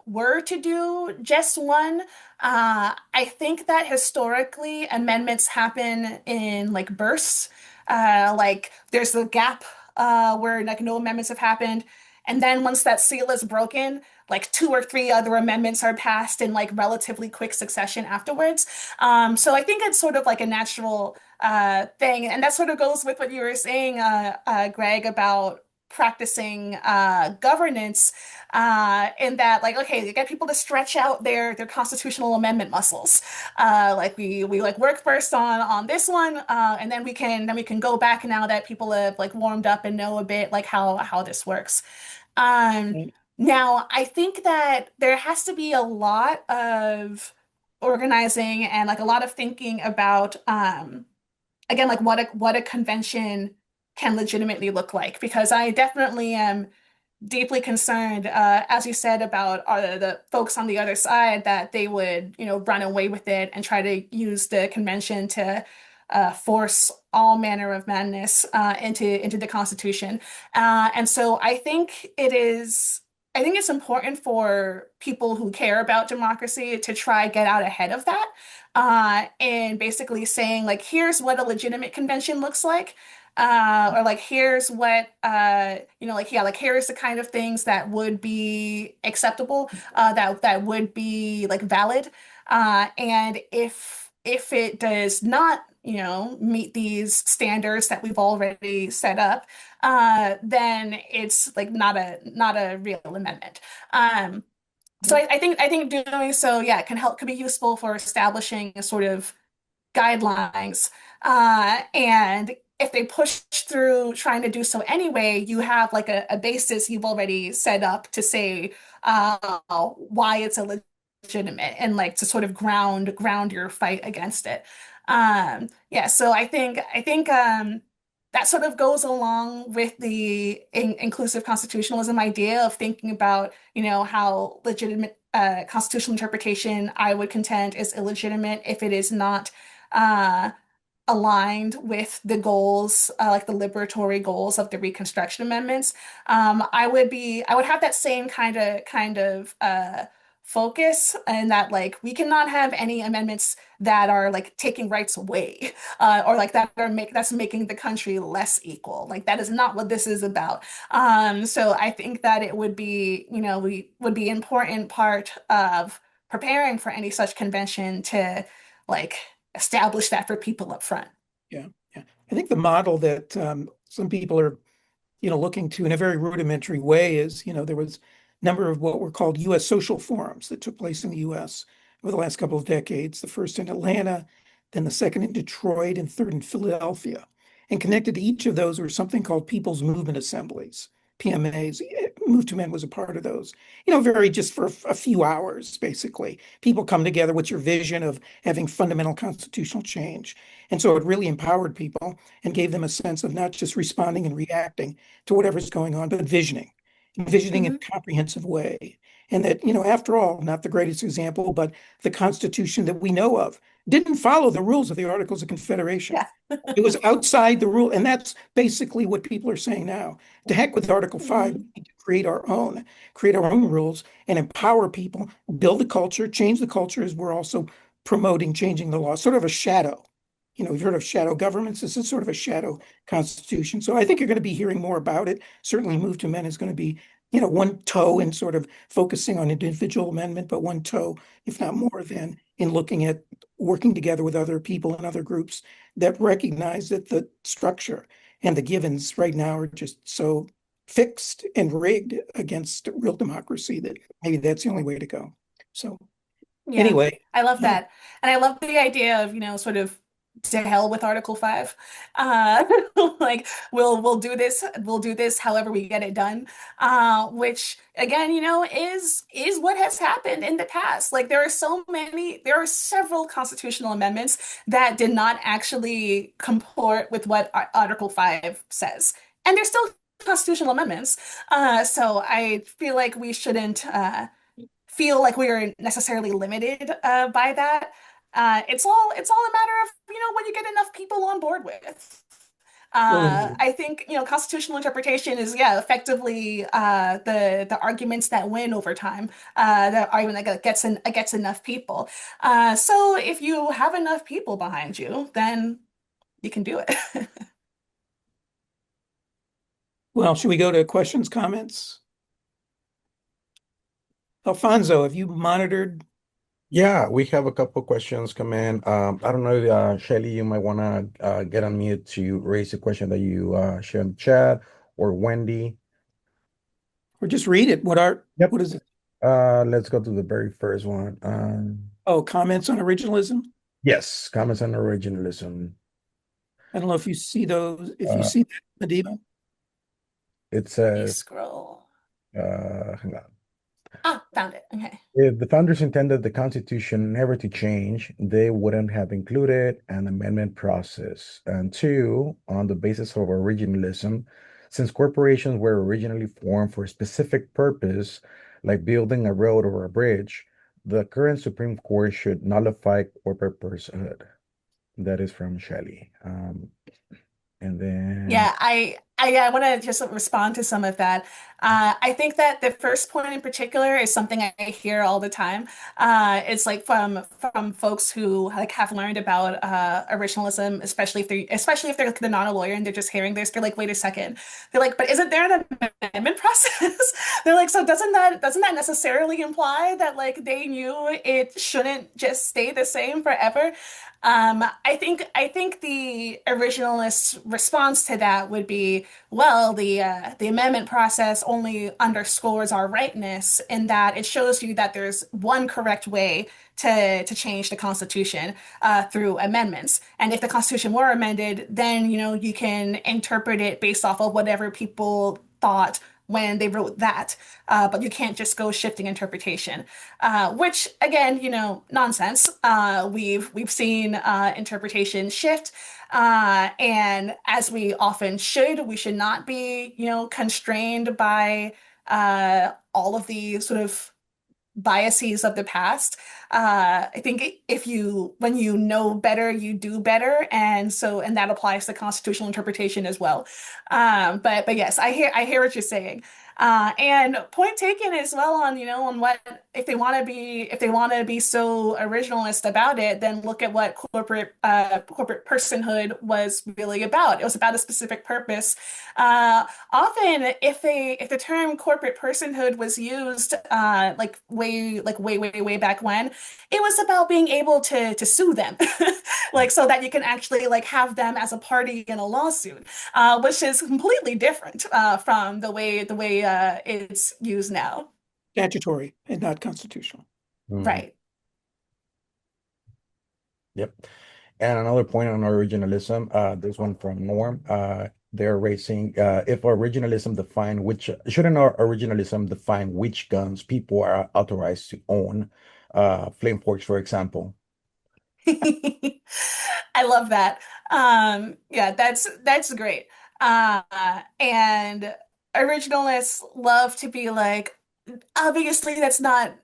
were to do just one, I think that historically amendments happen in like bursts. Like there's a gap where like no amendments have happened, and then once that seal is broken, like two or three other amendments are passed in like relatively quick succession afterwards. So I think it's sort of like a natural thing, and that sort of goes with what you were saying, Greg, about practicing governance, in that like okay, you get people to stretch out their constitutional amendment muscles. Like we like work first on this one, and then we can go back now that people have like warmed up and know a bit like how this works. um Right. Now I think that there has to be a lot of organizing and like a lot of thinking about, again, like what a convention can legitimately look like, because I definitely am deeply concerned, as you said, about the folks on the other side, that they would, run away with it and try to use the convention to force all manner of madness into the Constitution. And so I think it's important for people who care about democracy to try get out ahead of that, and basically saying like, here's what a legitimate convention looks like. Or like here's what like yeah, like here's the kind of things that would be acceptable, that would be like valid, and if it does not meet these standards that we've already set up, then it's like not a real amendment. So I think doing so, yeah, could be useful for establishing a sort of guidelines. And if they push through trying to do so anyway, you have like a basis you've already set up to say why it's illegitimate, and like to sort of ground your fight against it. Yeah, so I think that sort of goes along with the inclusive constitutionalism idea of thinking about, how legitimate constitutional interpretation, I would contend, is illegitimate if it is not uh, aligned with the goals, like the liberatory goals of the Reconstruction Amendments. I would have that same kind of focus, and that like we cannot have any amendments that are like taking rights away, or like that's making the country less equal. Like that is not what this is about. So I think that it would be, we would be important part of preparing for any such convention to like establish that for people up front. Yeah, yeah. I think the model that some people are, looking to in a very rudimentary way is, there was a number of what were called U.S. social forums that took place in the U.S. over the last couple of decades. The first in Atlanta, then the second in Detroit, and third in Philadelphia. And connected to each of those were something called People's Movement Assemblies, PMAs. Move to Men was a part of those. Very just for a few hours, basically. People come together. What's your vision of having fundamental constitutional change? And so it really empowered people and gave them a sense of not just responding and reacting to whatever's going on, but envisioning in Mhm. a comprehensive way. And that, after all, not the greatest example, but the Constitution that we know of didn't follow the rules of the Articles of Confederation. Yeah. It was outside the rule. And that's basically what people are saying now. To heck with Article 5, we Mhm. need to create our own rules and empower people, build a culture, change the culture as we're also promoting changing the law, sort of a shadow. We've heard of shadow governments. This is sort of a shadow constitution. So I think you're going to be hearing more about it. Certainly Move to Men is going to be, one toe in sort of focusing on individual amendment, but one toe, if not more than in looking at working together with other people and other groups that recognize that the structure and the givens right now are just so fixed and rigged against real democracy that maybe that's the only way to go. So Yeah, anyway, I love uh, that. And I love the idea of, sort of to hell with Article 5. Uh like we'll do this however we get it done. Which again, is what has happened in the past. Like there are several constitutional amendments that did not actually comport with what Article 5 says. And they're still constitutional amendments. So I feel like we shouldn't feel like we are necessarily limited by that. It's all a matter of what you get enough people on board with. well, I think constitutional interpretation is effectively the arguments that win over time. The argument that gets enough people. So if you have enough people behind you, then you can do it. well, should we go to questions, comments? Alfonso, have you monitored? Yeah, we have a couple questions come in. I don't know, Shelly, you might want to get on mute to raise a question that you share in the chat, or Wendy. Or just read it? Yep. What is it? Let's go to the very first one. Oh, comments on originalism? Yes, comments on originalism. I don't know if you see those, if you Uh, see that, Madiba. it You says, scroll. hang on. Ah, found it. Okay. If the founders intended the Constitution never to change, they wouldn't have included an amendment process. And two, on the basis of originalism, since corporations were originally formed for a specific purpose, like building a road or a bridge, the current Supreme Court should nullify corporate personhood. That is from Shelley. And then, Yeah, I want to just respond to some of that. I think that the first point in particular is something I hear all the time. It's like from folks who like have learned about originalism, especially if they're like, they're not a lawyer and they're just hearing this. They're like, wait a second. They're like, but isn't there an amendment process? They're like, so doesn't that necessarily imply that like they knew it shouldn't just stay the same forever? I think the originalist response to that would be, well, the amendment process only underscores our rightness in that it shows you that there's one correct way to change the Constitution through amendments. And if the Constitution were amended, then you can interpret it based off of whatever people thought when they wrote that. But you can't just go shifting interpretation, which again, nonsense. We've seen interpretation shift, and as we often should, we should not be, constrained by all of the sort of biases of the past. I think when you know better, you do better, and that applies to constitutional interpretation as well. But yes, I hear what you're saying. And point taken as well on, on what if they want to be so originalist about it, then look at what corporate personhood was really about. It was about a specific purpose. Often, if the term corporate personhood was used way back when, it was about being able to sue them, like so that you can actually like have them as a party in a lawsuit, which is completely different from the way it's used now. Statutory and not constitutional. Mhm. Right. Yep. And another point on originalism, this one from Norm. They're raising if originalism define which shouldn't our originalism define which guns people are authorized to own, flame forks, for example. I love that. Yeah, that's great. And originalists love to be like, obviously that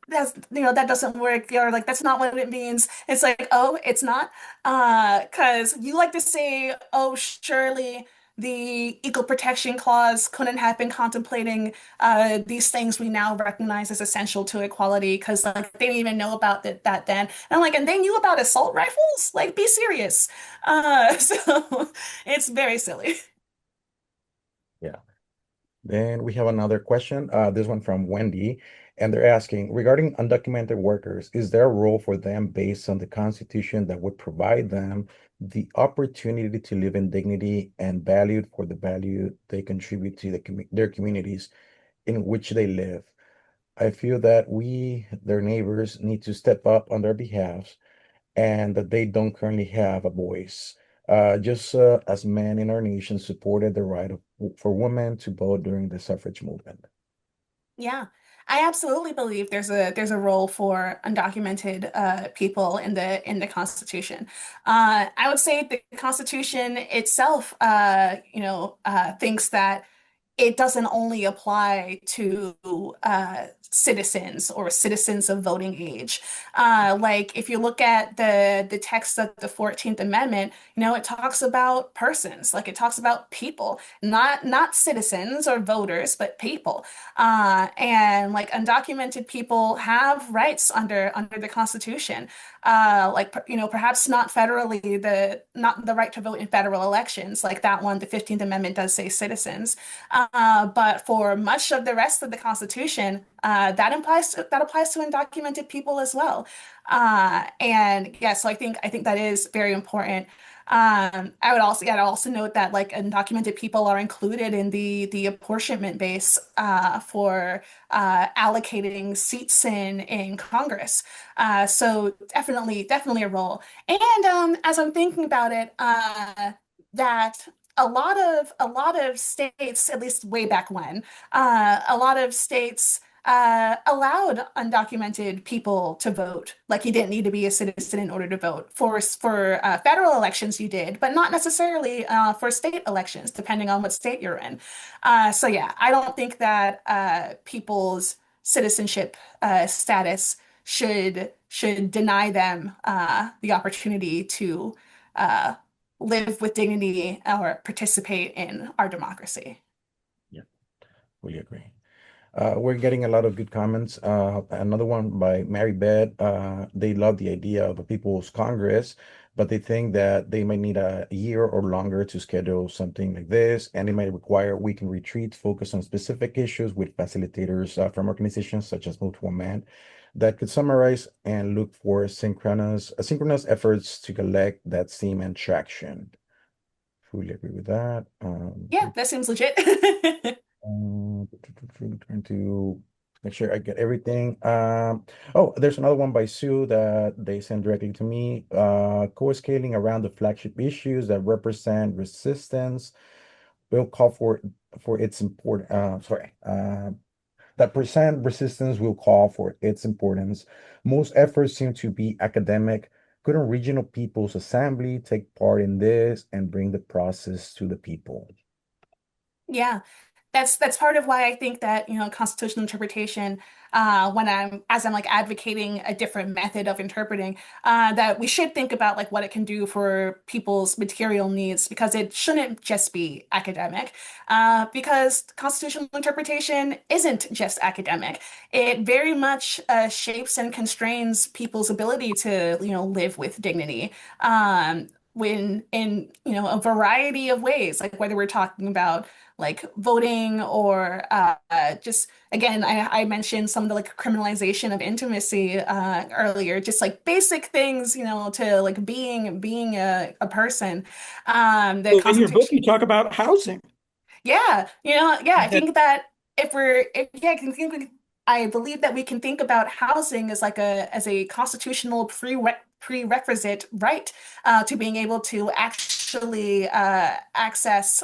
doesn't work, or like that's not what it means. It's like, oh, it's not. Because you like to say, oh, surely the equal protection clause couldn't have been contemplating these things we now recognize as essential to equality, because like they didn't even know about that then. And I'm like, and they knew about assault rifles? Like, be serious. So it's very silly. Yeah. Then we have another question, this one from Wendy, and they're asking regarding undocumented workers, is there a role for them based on the Constitution that would provide them the opportunity to live in dignity and valued for the value they contribute to their communities in which they live? I feel that we, their neighbors, need to step up on their behalf and that they don't currently have a voice. Just as men in our nation supported the right for women to vote during the suffrage movement. Yeah, I absolutely believe there's a role for undocumented people in the Constitution. I would say the Constitution itself, thinks that it doesn't only apply to citizens or citizens of voting age. Like if you look at the text of the 14th Amendment, it talks about persons, like it talks about people, not citizens or voters, but people. And like undocumented people have rights under the Constitution. Perhaps not the right to vote in federal elections, like that one, the 15th Amendment does say citizens. But for much of the rest of the Constitution, that applies to undocumented people as well. And yeah, so I think that is very important. I'd also note that like undocumented people are included in the apportionment base for allocating seats in Congress. So definitely a role. And as I'm thinking about it, that a lot of states, at least way back when, a lot of states allowed undocumented people to vote. Like you didn't need to be a citizen in order to vote. For federal elections, you did, but not necessarily for state elections, depending on what state you're in. So yeah, I don't think that people's citizenship status should deny them the opportunity to uh, live with dignity or participate in our democracy. Yeah, we agree. We're getting a lot of good comments. Another one by Mary Beth. They love the idea of a People's Congress, but they think that they might need a year or longer to schedule something like this, and it might require weekend retreats focused on specific issues with facilitators from organizations such as Move to Man that could summarize and look for synchronous efforts to collect that steam and traction. Fully agree with that. Yeah, that seems legit. Um, trying to make sure I get everything. Oh, there's another one by Sue that they sent directly to me. Co-scaling around the flagship issues that represent resistance will call for its important. That present resistance will call for its importance. Most efforts seem to be academic. Couldn't regional people's assembly take part in this and bring the process to the people? Yeah, that's part of why I think that, constitutional interpretation, as I'm like advocating a different method of interpreting, that we should think about like what it can do for people's material needs, because it shouldn't just be academic, because constitutional interpretation isn't just academic. It very much shapes and constrains people's ability to, live with dignity. When in a variety of ways, like whether we're talking about like voting or just again, I mentioned some of the like criminalization of intimacy earlier, just like basic things, to like being a person. The Well, in your book, Constitution, you talk about housing. yeah, yeah, I That think that if yeah, I believe that we can think about housing as like a constitutional prerequisite right to being able to actually access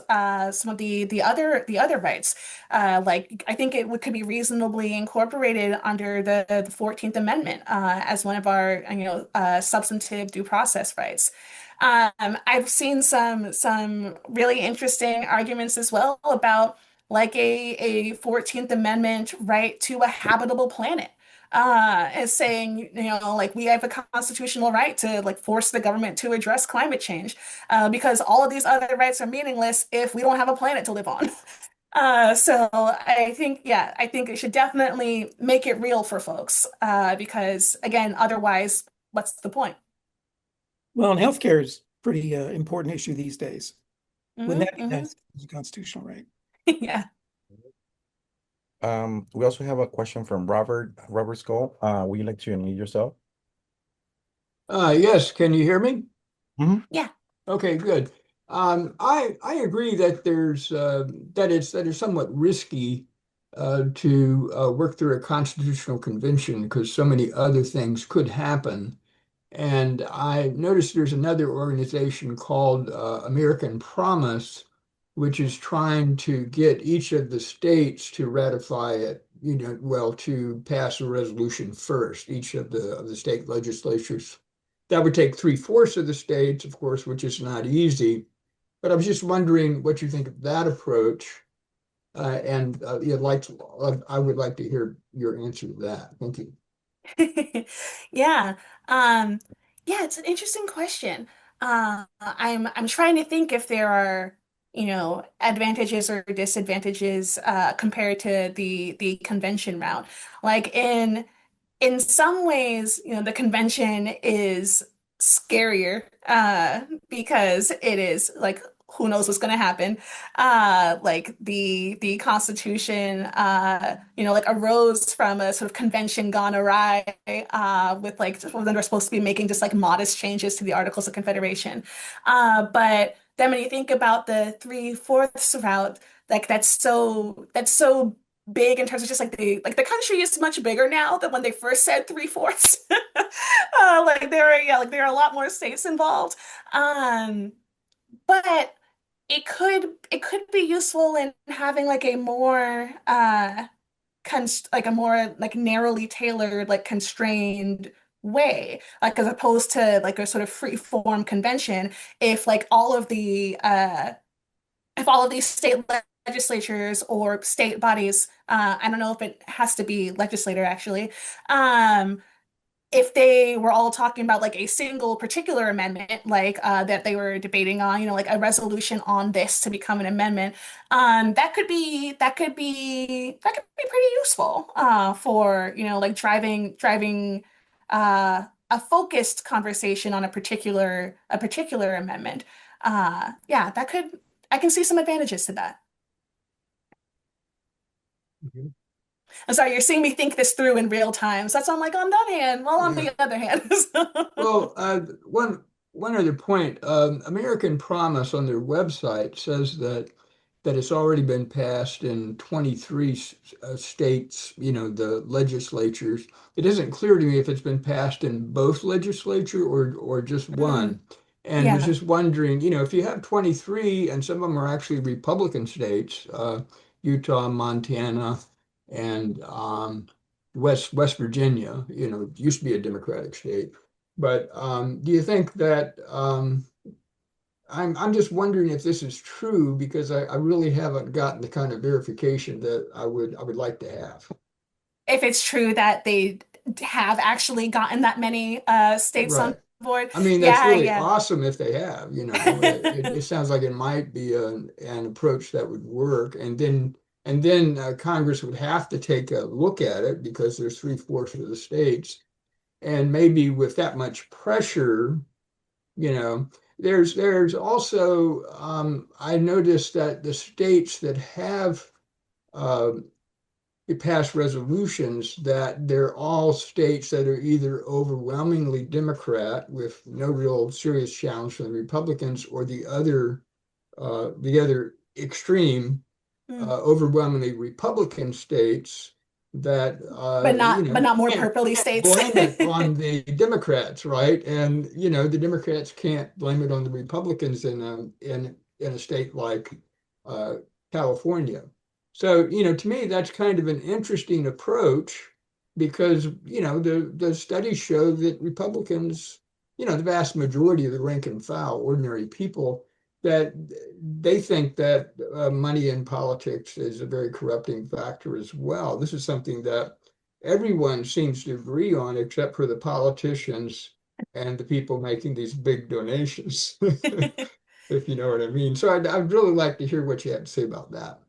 some of the other rights. Like I think could be reasonably incorporated under the 14th Amendment as one of our substantive due process rights. I've seen some really interesting arguments as well about like a 14th Amendment right to a habitable planet. As saying, like we have a constitutional right to like force the government to address climate change, because all of these other rights are meaningless if we don't have a planet to live on. So I think it should definitely make it real for folks, because again, otherwise, what's the point? well, and healthcare is pretty important issue these days. Wouldn't that be Hmm. nice as a constitutional right? Yeah. We also have a question from Robert Skull. Would you like to unmute yourself? Yes, can you hear me? Mhm. Yeah. Okay, good. I agree that that is somewhat risky to work through a constitutional convention because so many other things could happen. And I noticed there's another organization called American Promise, which is trying to get each of the states to ratify it, well, to pass a resolution first, each of the state legislatures. That would take three-fourths of the states, of course, which is not easy. But I was just wondering what you think of that approach, and I would like to hear your answer to that. Thank you. Yeah. Um, yeah, it's an interesting question. I'm trying to think if there are, advantages or disadvantages compared to the convention route. Like in some ways, the convention is scarier because it is like who knows what's going to happen. Like the Constitution, like arose from a sort of convention gone awry with like when they're supposed to be making just like modest changes to the Articles of Confederation. But then when you think about the three-fourths route, like that's so big in terms of just like the country is much bigger now than when they first said three-fourths. Like there are a lot more states involved. Um, but it could be useful in having like a more like a more like narrowly tailored, like constrained way, like as opposed to like a sort of free form convention. If like all of the if all of these state legislatures or state bodies, I don't know if it has to be legislator actually, um, if they were all talking about like a single particular amendment, like that they were debating on, like a resolution on this to become an amendment, that could be pretty useful for like driving a focused conversation on a particular amendment. Yeah, I can see some advantages to that. Mhm. I'm sorry, you're seeing me think this through in real time. So that's why I'm like, on that hand, well, on Yeah. the other hand. Well, one other point. American Promise on their website says that it's already been passed in 23 states, the legislatures. It isn't clear to me if it's been passed in both legislature or just Mm, one. And was yeah. just wondering, if you have 23 and some of them are actually Republican states, Utah, Montana, and West Virginia, used to be a Democratic state. But do you think that I'm just wondering if this is true because I really haven't gotten the kind of verification that I would like to have. If it's true that they have actually gotten that many states on Right. board. I mean, that's Yeah, really yeah. awesome if they have, you know. It sounds like it might be an approach that would work. And then Congress would have to take a look at it because there's three-fourths of the states. And maybe with that much pressure, you know, there's also I noticed that the states that have uh, pass resolutions that they're all states that are either overwhelmingly Democrat with no real serious challenge from the Republicans, or the other extreme, Mm. overwhelmingly Republican states that But not more can't purpley states. blame it on the Democrats, right? And the Democrats can't blame it on the Republicans in a state like uh, California. So, to me, that's kind of an interesting approach because, the studies show that Republicans, the vast majority of the rank and file, ordinary people, that they think that money in politics is a very corrupting factor as well. This is something that everyone seems to agree on, except for the politicians and the people making these big donations, if you know what I mean. So I'd really like to hear what you have to say about that.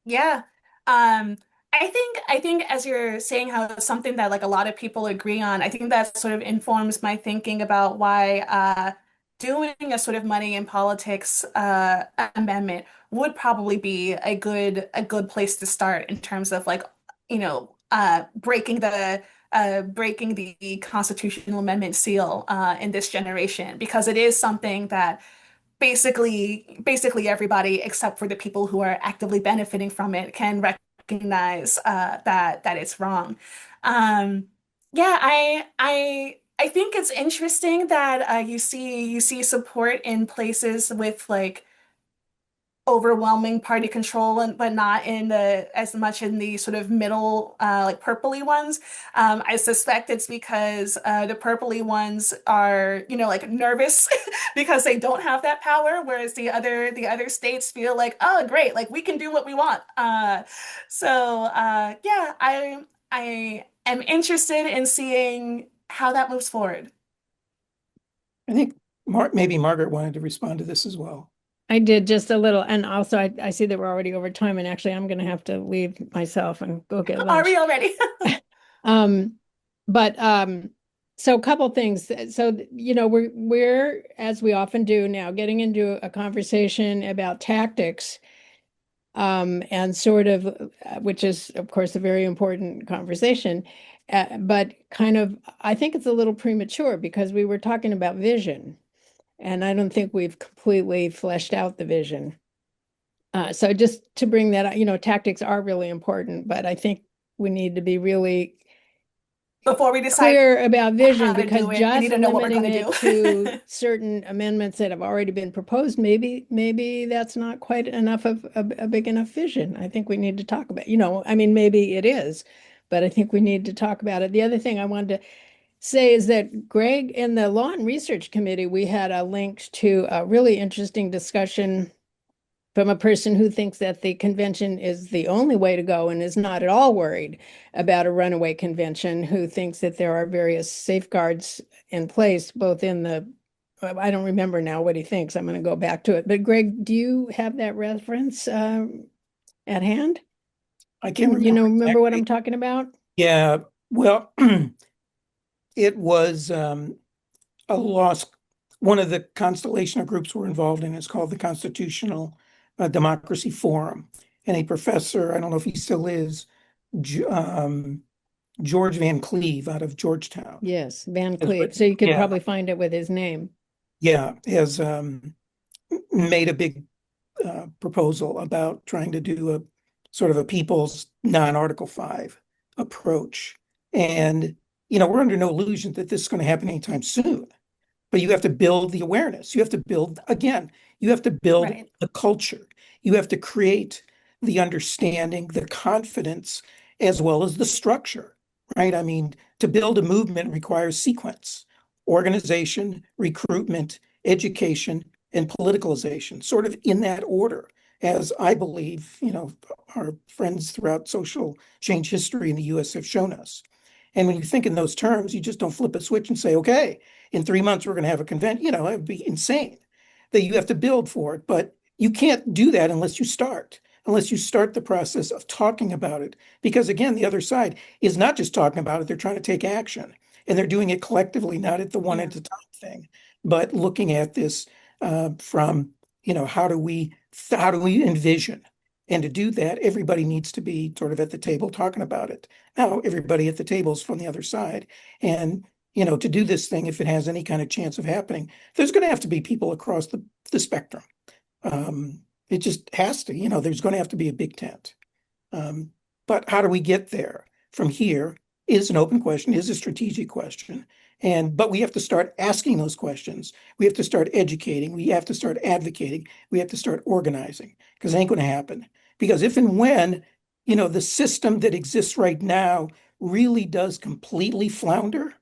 Yeah. Um, I think as you're saying how it's something that like a lot of people agree on, I think that sort of informs my thinking about why doing a sort of money in politics amendment would probably be a good place to start in terms of like, breaking the constitutional amendment seal in this generation, because it is something that basically everybody except for the people who are actively benefiting from it can recognize that it's wrong. Um, yeah, I think it's interesting that you see support in places with like overwhelming party control, and but not in the as much in the sort of middle like purpley ones. I suspect it's because the purpley ones are, like nervous because they don't have that power, whereas the other states feel like, oh great, like we can do what we want. Yeah, I am interested in seeing how that moves forward. I think maybe Margaret wanted to respond to this as well. I did just a little, and also I see that we're already over time, and actually I'm going to have to leave myself and go get Are we lunch. already? Um, but so a couple things. So we're as we often do now, getting into a conversation about tactics, and sort of, which is of course a very important conversation, but kind of I think it's a little premature because we were talking about vision, and I don't think we've completely fleshed out the vision. So just to bring that up, tactics are really important, but I think we need to be really Before we decide clear about how vision, to because do it, we need just to know what we're limiting going to it do. to certain amendments that have already been proposed, maybe that's not quite enough of a big enough vision. I think we need to talk about, I mean, maybe it is, but I think we need to talk about it. The other thing I wanted to say is that Greg, in the Law and Research Committee, we had a link to a really interesting discussion from a person who thinks that the convention is the only way to go and is not at all worried about a runaway convention, who thinks that there are various safeguards in place, both in the, I don't remember now what he thinks. I'm going to go back to it. But Greg, do you have that reference at hand? I can't remember Remember what exactly. I'm talking about? Yeah, well, it was a loss. One of the constellation of groups we're involved in is called the Constitutional Democracy Forum. And a professor, I don't know if he still is, George Van Cleve out of Georgetown. Yes, Van Has Cleve. written- So you could yeah, probably find it with his name. yeah, has made a big proposal about trying to do a sort of a people's non-Article 5 approach. And, we're under no illusion that this is going to happen anytime soon. But you have to build the awareness. You have to build, again, you have to build Right. the culture. You have to create the understanding, the confidence, as well as the structure, right? I mean, to build a movement requires sequence, organization, recruitment, education, and politicalization, sort of in that order, as I believe, our friends throughout social change history in the US have shown us. And when you think in those terms, you just don't flip a switch and say, okay, in 3 months we're going to have a convention. It would be insane that you have to build for it. But you can't do that unless you start the process of talking about it. Because again, the other side is not just talking about it, they're trying to take action. And they're doing it collectively, not at the one at a time thing, but looking at this from, how do we envision? And to do that, everybody needs to be sort of at the table talking about it. Now, everybody at the table is from the other side. And, to do this thing, if it has any kind of chance of happening, there's going to have to be people across the spectrum. It just has to, there's going to have to be a big tent. But how do we get there from here is an open question, is a strategic question. But we have to start asking those questions. We have to start educating. We have to start advocating. We have to start organizing, because it ain't going to happen. Because if and when, the system that exists right now really does completely flounder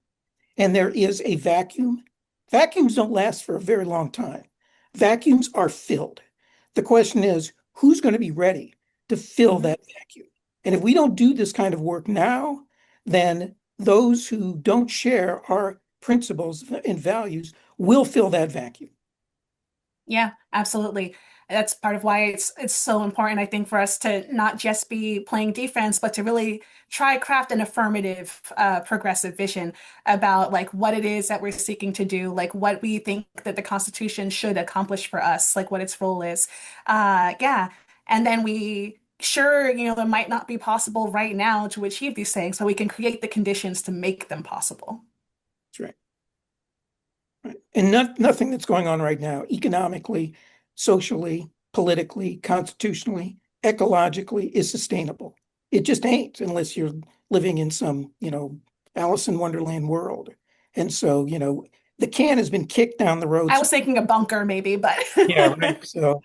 and there is a vacuum, vacuums don't last for a very long time. Vacuums are filled. The question is, who's going to be ready to fill that vacuum? And if we don't do this kind of work now, then those who don't share our principles and values will fill that vacuum. Yeah, absolutely. That's part of why it's so important, I think, for us to not just be playing defense, but to really try craft an affirmative, progressive vision about like what it is that we're seeking to do, like what we think that the Constitution should accomplish for us, like what its role is. Yeah. And then it might not be possible right now to achieve these things, so we can create the conditions to make them possible. That's right. Right. And nothing that's going on right now, economically, socially, politically, constitutionally, ecologically, is sustainable. It just ain't, unless you're living in some, Alice in Wonderland world. And so, the can has been kicked down the road. I was thinking a bunker maybe, but yeah, right. So,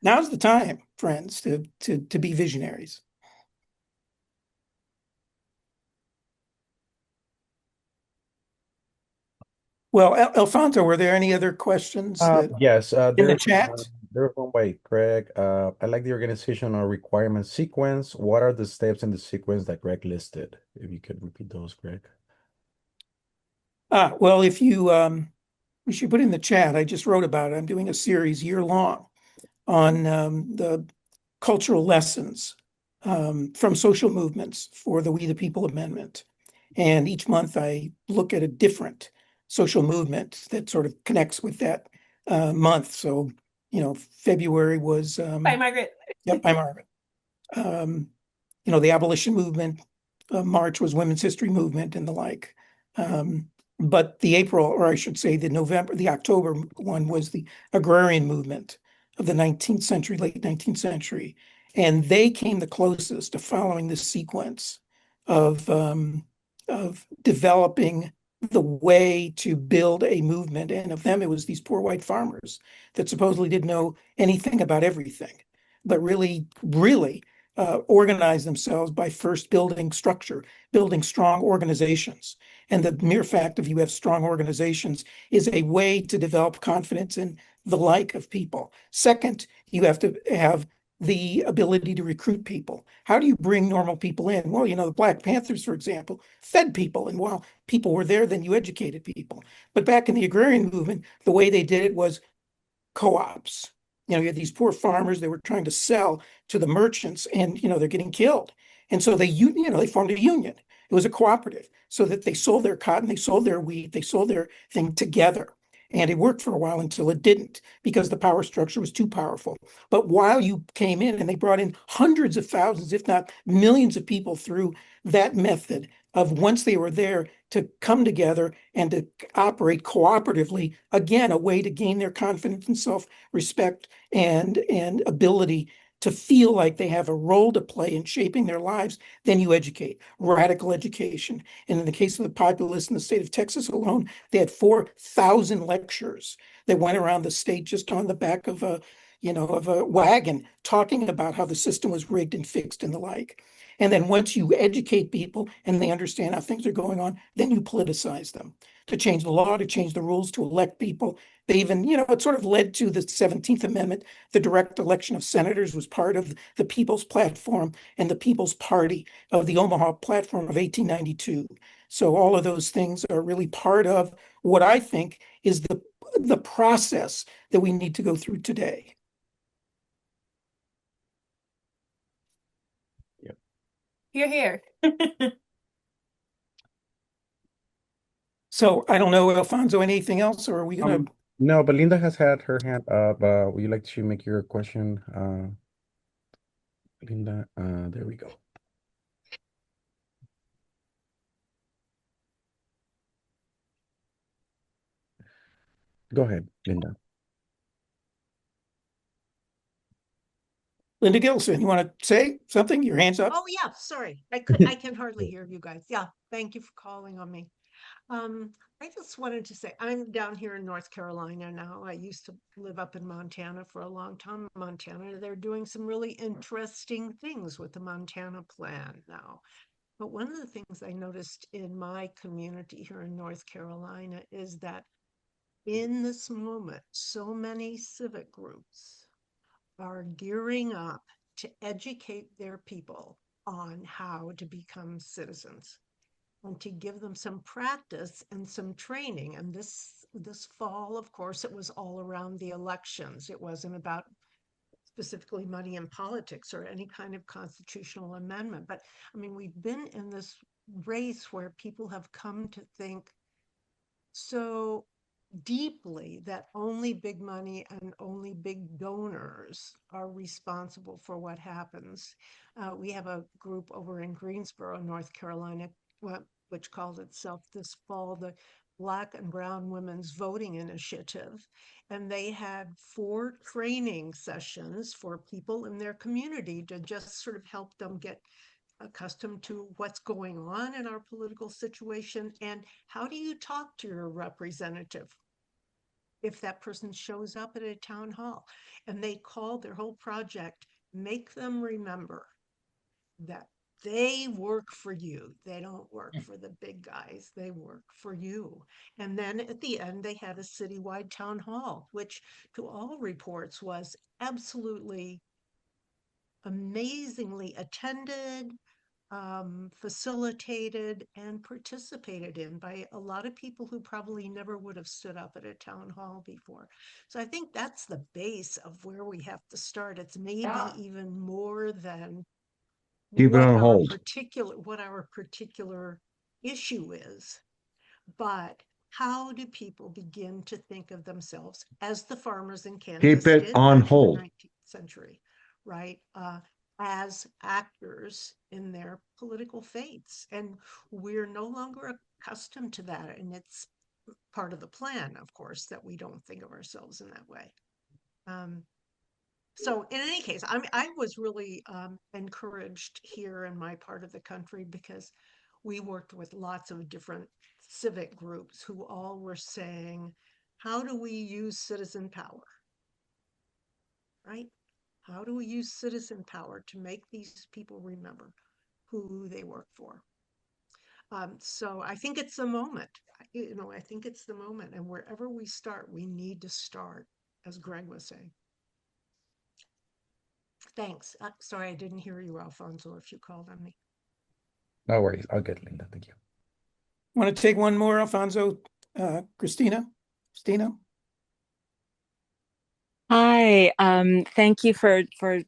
now's the time, friends, to be visionaries. Well, Alfonso, were there any other questions Yes, in the chat? there's one by Greg. I like the organizational requirement sequence. What are the steps in the sequence that Greg listed? If you could repeat those, Greg. Well, if you we should put in the chat. I just wrote about it. I'm doing a series year-long on the cultural lessons from social movements for the We the People Amendment. And each month I look at a different social movement that sort of connects with that month. So, February was Bye, Margaret. Yep, by Margaret. The abolition movement. March was Women's History Movement and the like. But the April, or I should say the October one was the agrarian movement of the 19th century, late 19th century. And they came the closest to following this sequence of developing the way to build a movement. And of them, it was these poor white farmers that supposedly didn't know anything about everything, but really, really organized themselves by first building structure, building strong organizations. And the mere fact of you have strong organizations is a way to develop confidence in the like of people. Second, you have to have the ability to recruit people. How do you bring normal people in? Well, the Black Panthers, for example, fed people. And while people were there, then you educated people. But back in the agrarian movement, the way they did it was co-ops. You had these poor farmers, they were trying to sell to the merchants, and they're getting killed. And so they formed a union. It was a cooperative, so that they sold their cotton, they sold their wheat, they sold their thing together. And it worked for a while until it didn't, because the power structure was too powerful. But while you came in, and they brought in hundreds of thousands, if not millions of people through that method of, once they were there, to come together and to operate cooperatively, again, a way to gain their confidence and self-respect and ability to feel like they have a role to play in shaping their lives. Then you educate, radical education. And in the case of the populists in the state of Texas alone, they had 4,000 lectures that went around the state just on the back of a wagon, talking about how the system was rigged and fixed and the like. And then once you educate people and they understand how things are going on, then you politicize them to change the law, to change the rules, to elect people. They even, it sort of led to the 17th Amendment. The direct election of senators was part of the People's Platform and the People's Party of the Omaha Platform of 1892. So all of those things are really part of what I think is the process that we need to go through today. Hear, hear. So I don't know, Alfonso, anything else, or are we going to? No, but Linda has had her hand up. Would you like to make your question, Linda? There we go. Go ahead, Linda. Linda Gilson, you want to say something? Your hand's up. Oh yeah, sorry. I can hardly hear you guys. Yeah, thank you for calling on me. I just wanted to say I'm down here in North Carolina now. I used to live up in Montana for a long time. Montana, they're doing some really interesting things with the Montana plan now. But one of the things I noticed in my community here in North Carolina is that in this moment, so many civic groups are gearing up to educate their people on how to become citizens and to give them some practice and some training. And this fall, of course, it was all around the elections. It wasn't about specifically money in politics or any kind of constitutional amendment. But I mean, we've been in this race where people have come to think so deeply that only big money and only big donors are responsible for what happens. We have a group over in Greensboro, North Carolina, which calls itself this fall the Black and Brown Women's Voting Initiative. And they had 4 training sessions for people in their community to just sort of help them get accustomed to what's going on in our political situation and how do you talk to your representative if that person shows up at a town hall. And they called their whole project Make Them Remember that they work for you. They don't work for the big guys, they work for you. And then at the end they had a citywide town hall, which to all reports was absolutely amazingly attended, facilitated, and participated in by a lot of people who probably never would have stood up at a town hall before. So I think that's the base of where we have to start. It's maybe even more than Keep it on hold. what our particular issue is, but how do people begin to think of themselves as the farmers in Kansas Keep it did on back in the hold. 19th century, right? As actors in their political fates. And we're no longer accustomed to that. And it's part of the plan, of course, that we don't think of ourselves in that way. So in any case, I was really encouraged here in my part of the country because we worked with lots of different civic groups who all were saying, how do we use citizen power? Right? How do we use citizen power to make these people remember who they work for? So I think it's the moment. I think it's the moment. And wherever we start, we need to start, as Greg was saying. Thanks. Sorry, I didn't hear you, Alfonso, if you called on me. No worries. I'll get Linda. Thank you. Want to take one more, Alfonso? Christina? Hi, thank you for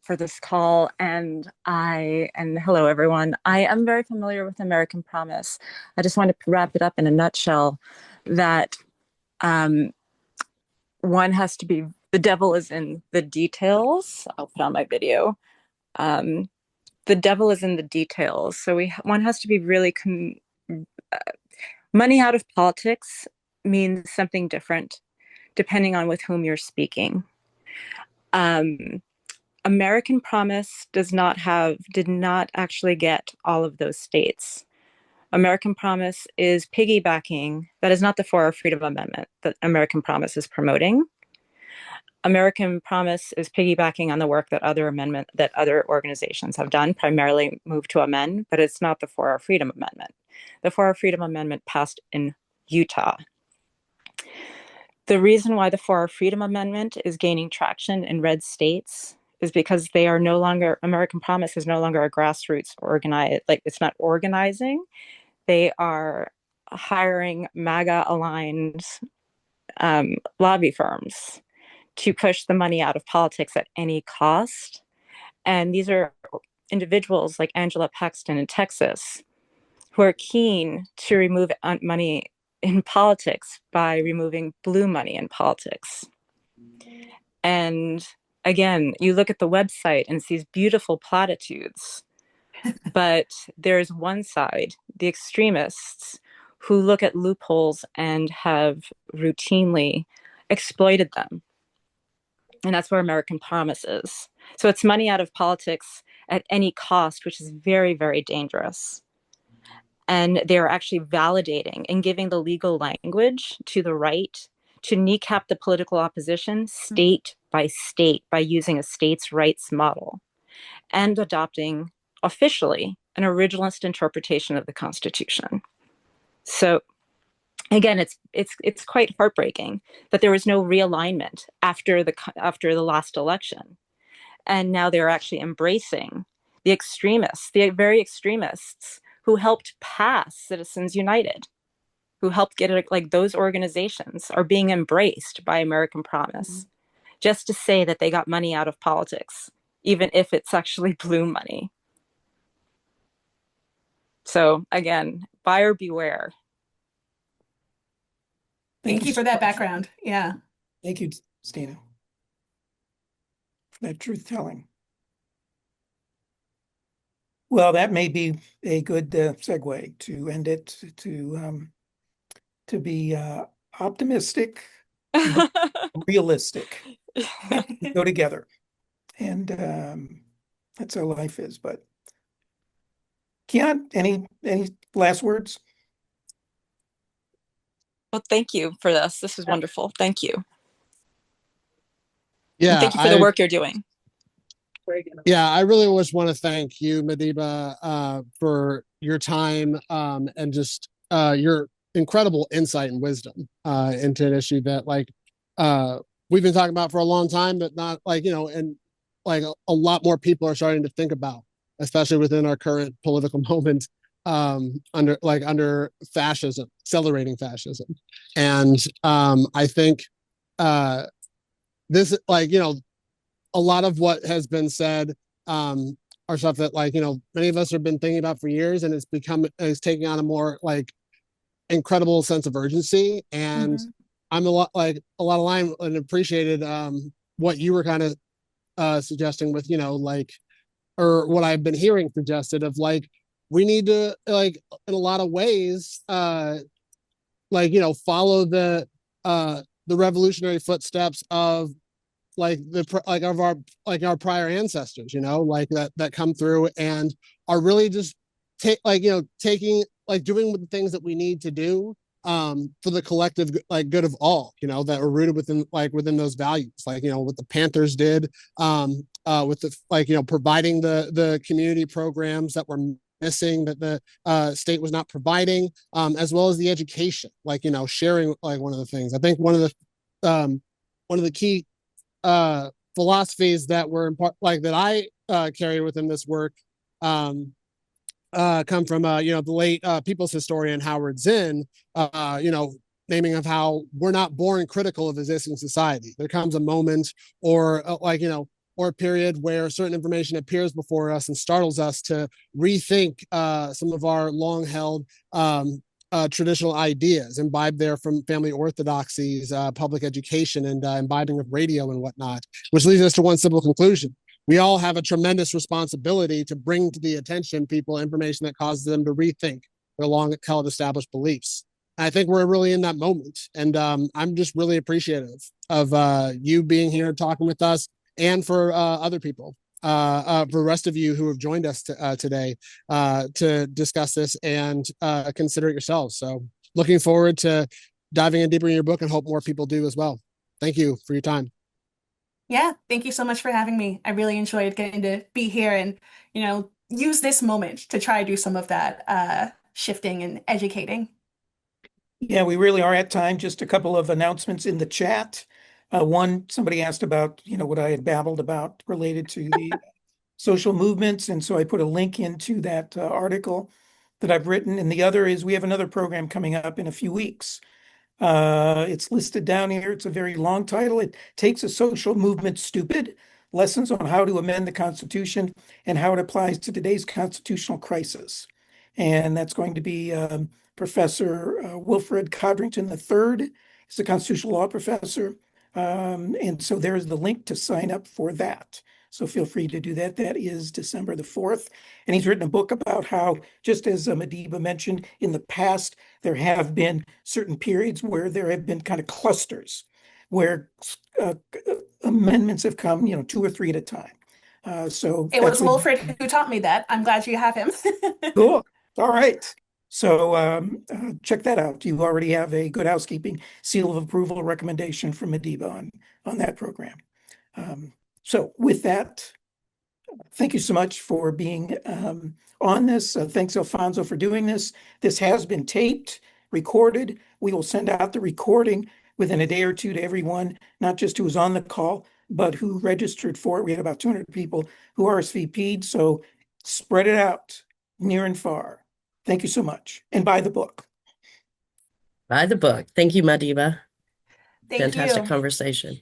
this call, and hello everyone. I am very familiar with American Promise. I just want to wrap it up in a nutshell that one has to be, the devil is in the details. I'll put on my video. The devil is in the details. So one has to be really money out of politics means something different depending on with whom you're speaking. American Promise did not actually get all of those states. American Promise is piggybacking. That is not the 4 Freedom Amendment that American Promise is promoting. American Promise is piggybacking on the work that other organizations have done, primarily Move to Amend, but it's not the For Our Freedom Amendment. The For Our Freedom Amendment passed in Utah. The reason why the For Our Freedom Amendment is gaining traction in red states is because they are no longer, American Promise is no longer a grassroots organized, like it's not organizing. They are hiring MAGA aligned lobby firms to push the money out of politics at any cost. And these are individuals like Angela Paxton in Texas who are keen to remove money in politics by removing blue money in politics. And again, you look at the website and it's these beautiful platitudes, but there's one side, the extremists, who look at loopholes and have routinely exploited them. And that's where American Promise is. So it's money out of politics at any cost, which is very, very dangerous. And they're actually validating and giving the legal language to the right to kneecap the political opposition state by state by using a states' rights model and adopting officially an originalist interpretation of the Constitution. So again, it's quite heartbreaking that there was no realignment after the last election, and now they're actually embracing the extremists, the very extremists who helped pass Citizens United, who helped get it. Like those organizations are being embraced by American Promise, just to say that they got money out of politics, even if it's actually blue money. So again, buyer beware. Thank you for that background. Yeah. Thank you, Stina. That truth telling. Well, that may be a good segue to end it, to be optimistic, realistic, go together. And that's how life is. But Kian, any last words? Well, thank you for this. This is wonderful. Thank you. Yeah, and thank you for the work you're doing. Yeah, I really just want to thank you, Madiba, for your time and just your incredible insight and wisdom into an issue that we've been talking about for a long time, but not and a lot more people are starting to think about, especially within our current political moment under fascism, accelerating fascism. And I think this, a lot of what has been said are stuff that many of us have been thinking about for years, and it's taking on a more incredible sense of urgency. And I'm a lot aligned and appreciated what you were kind of suggesting with or what I've been hearing suggested of we need to in a lot of ways follow the revolutionary footsteps of our prior ancestors, that come through and are really just taking doing the things that we need to do for the collective good of all, that are rooted within those values, what the Panthers did with the providing the community programs that were missing, that the state was not providing, as well as the education, sharing one of the things. I think one of the key philosophies that were that I carry within this work come from the late people's historian Howard Zinn, naming of how we're not born critical of existing society. There comes a moment or or a period where certain information appears before us and startles us to rethink some of our long held traditional ideas, imbibed there from family orthodoxies, public education, and imbibing of radio and whatnot, which leads us to one simple conclusion. We all have a tremendous responsibility to bring to the attention people information that causes them to rethink their long-held established beliefs. And I think we're really in that moment. And I'm just really appreciative of you being here talking with us, and for other people, for the rest of you who have joined us today to discuss this and consider it yourselves. So looking forward to diving in deeper in your book, and hope more people do as well. Thank you for your time. Yeah, thank you so much for having me. I really enjoyed getting to be here and, use this moment to try to do some of that shifting and educating. Yeah, we really are at time. Just a couple of announcements in the chat. One, somebody asked about, what I had babbled about related to the social movements. And so I put a link into that article that I've written. And the other is we have another program coming up in a few weeks. It's listed down here. It's a very long title. It takes a social movement stupid, lessons on how to amend the Constitution and how it applies to today's constitutional crisis. And that's going to be Professor Wilfred Codrington III. He's a constitutional law professor. And so there's the link to sign up for that. So feel free to do that. That is December the 4th. And he's written a book about how, just as Madiba mentioned, in the past, there have been certain periods where there have been kind of clusters where amendments have come, 2 or 3 at a time. So It that's was what. Wilfred who taught me that. I'm glad you have him. Cool. All right. So check that out. You already have a good housekeeping seal of approval recommendation from Madiba on that program. So with that, thank you so much for being on this. Thanks, Alfonso, for doing this. This has been taped, recorded. We will send out the recording within a day or two to everyone, not just who was on the call, but who registered for it. We had about 200 people who RSVP'd, so spread it out near and far. Thank you so much. And buy the book. Buy the book. Thank you, Madiba. Thank Fantastic you. conversation.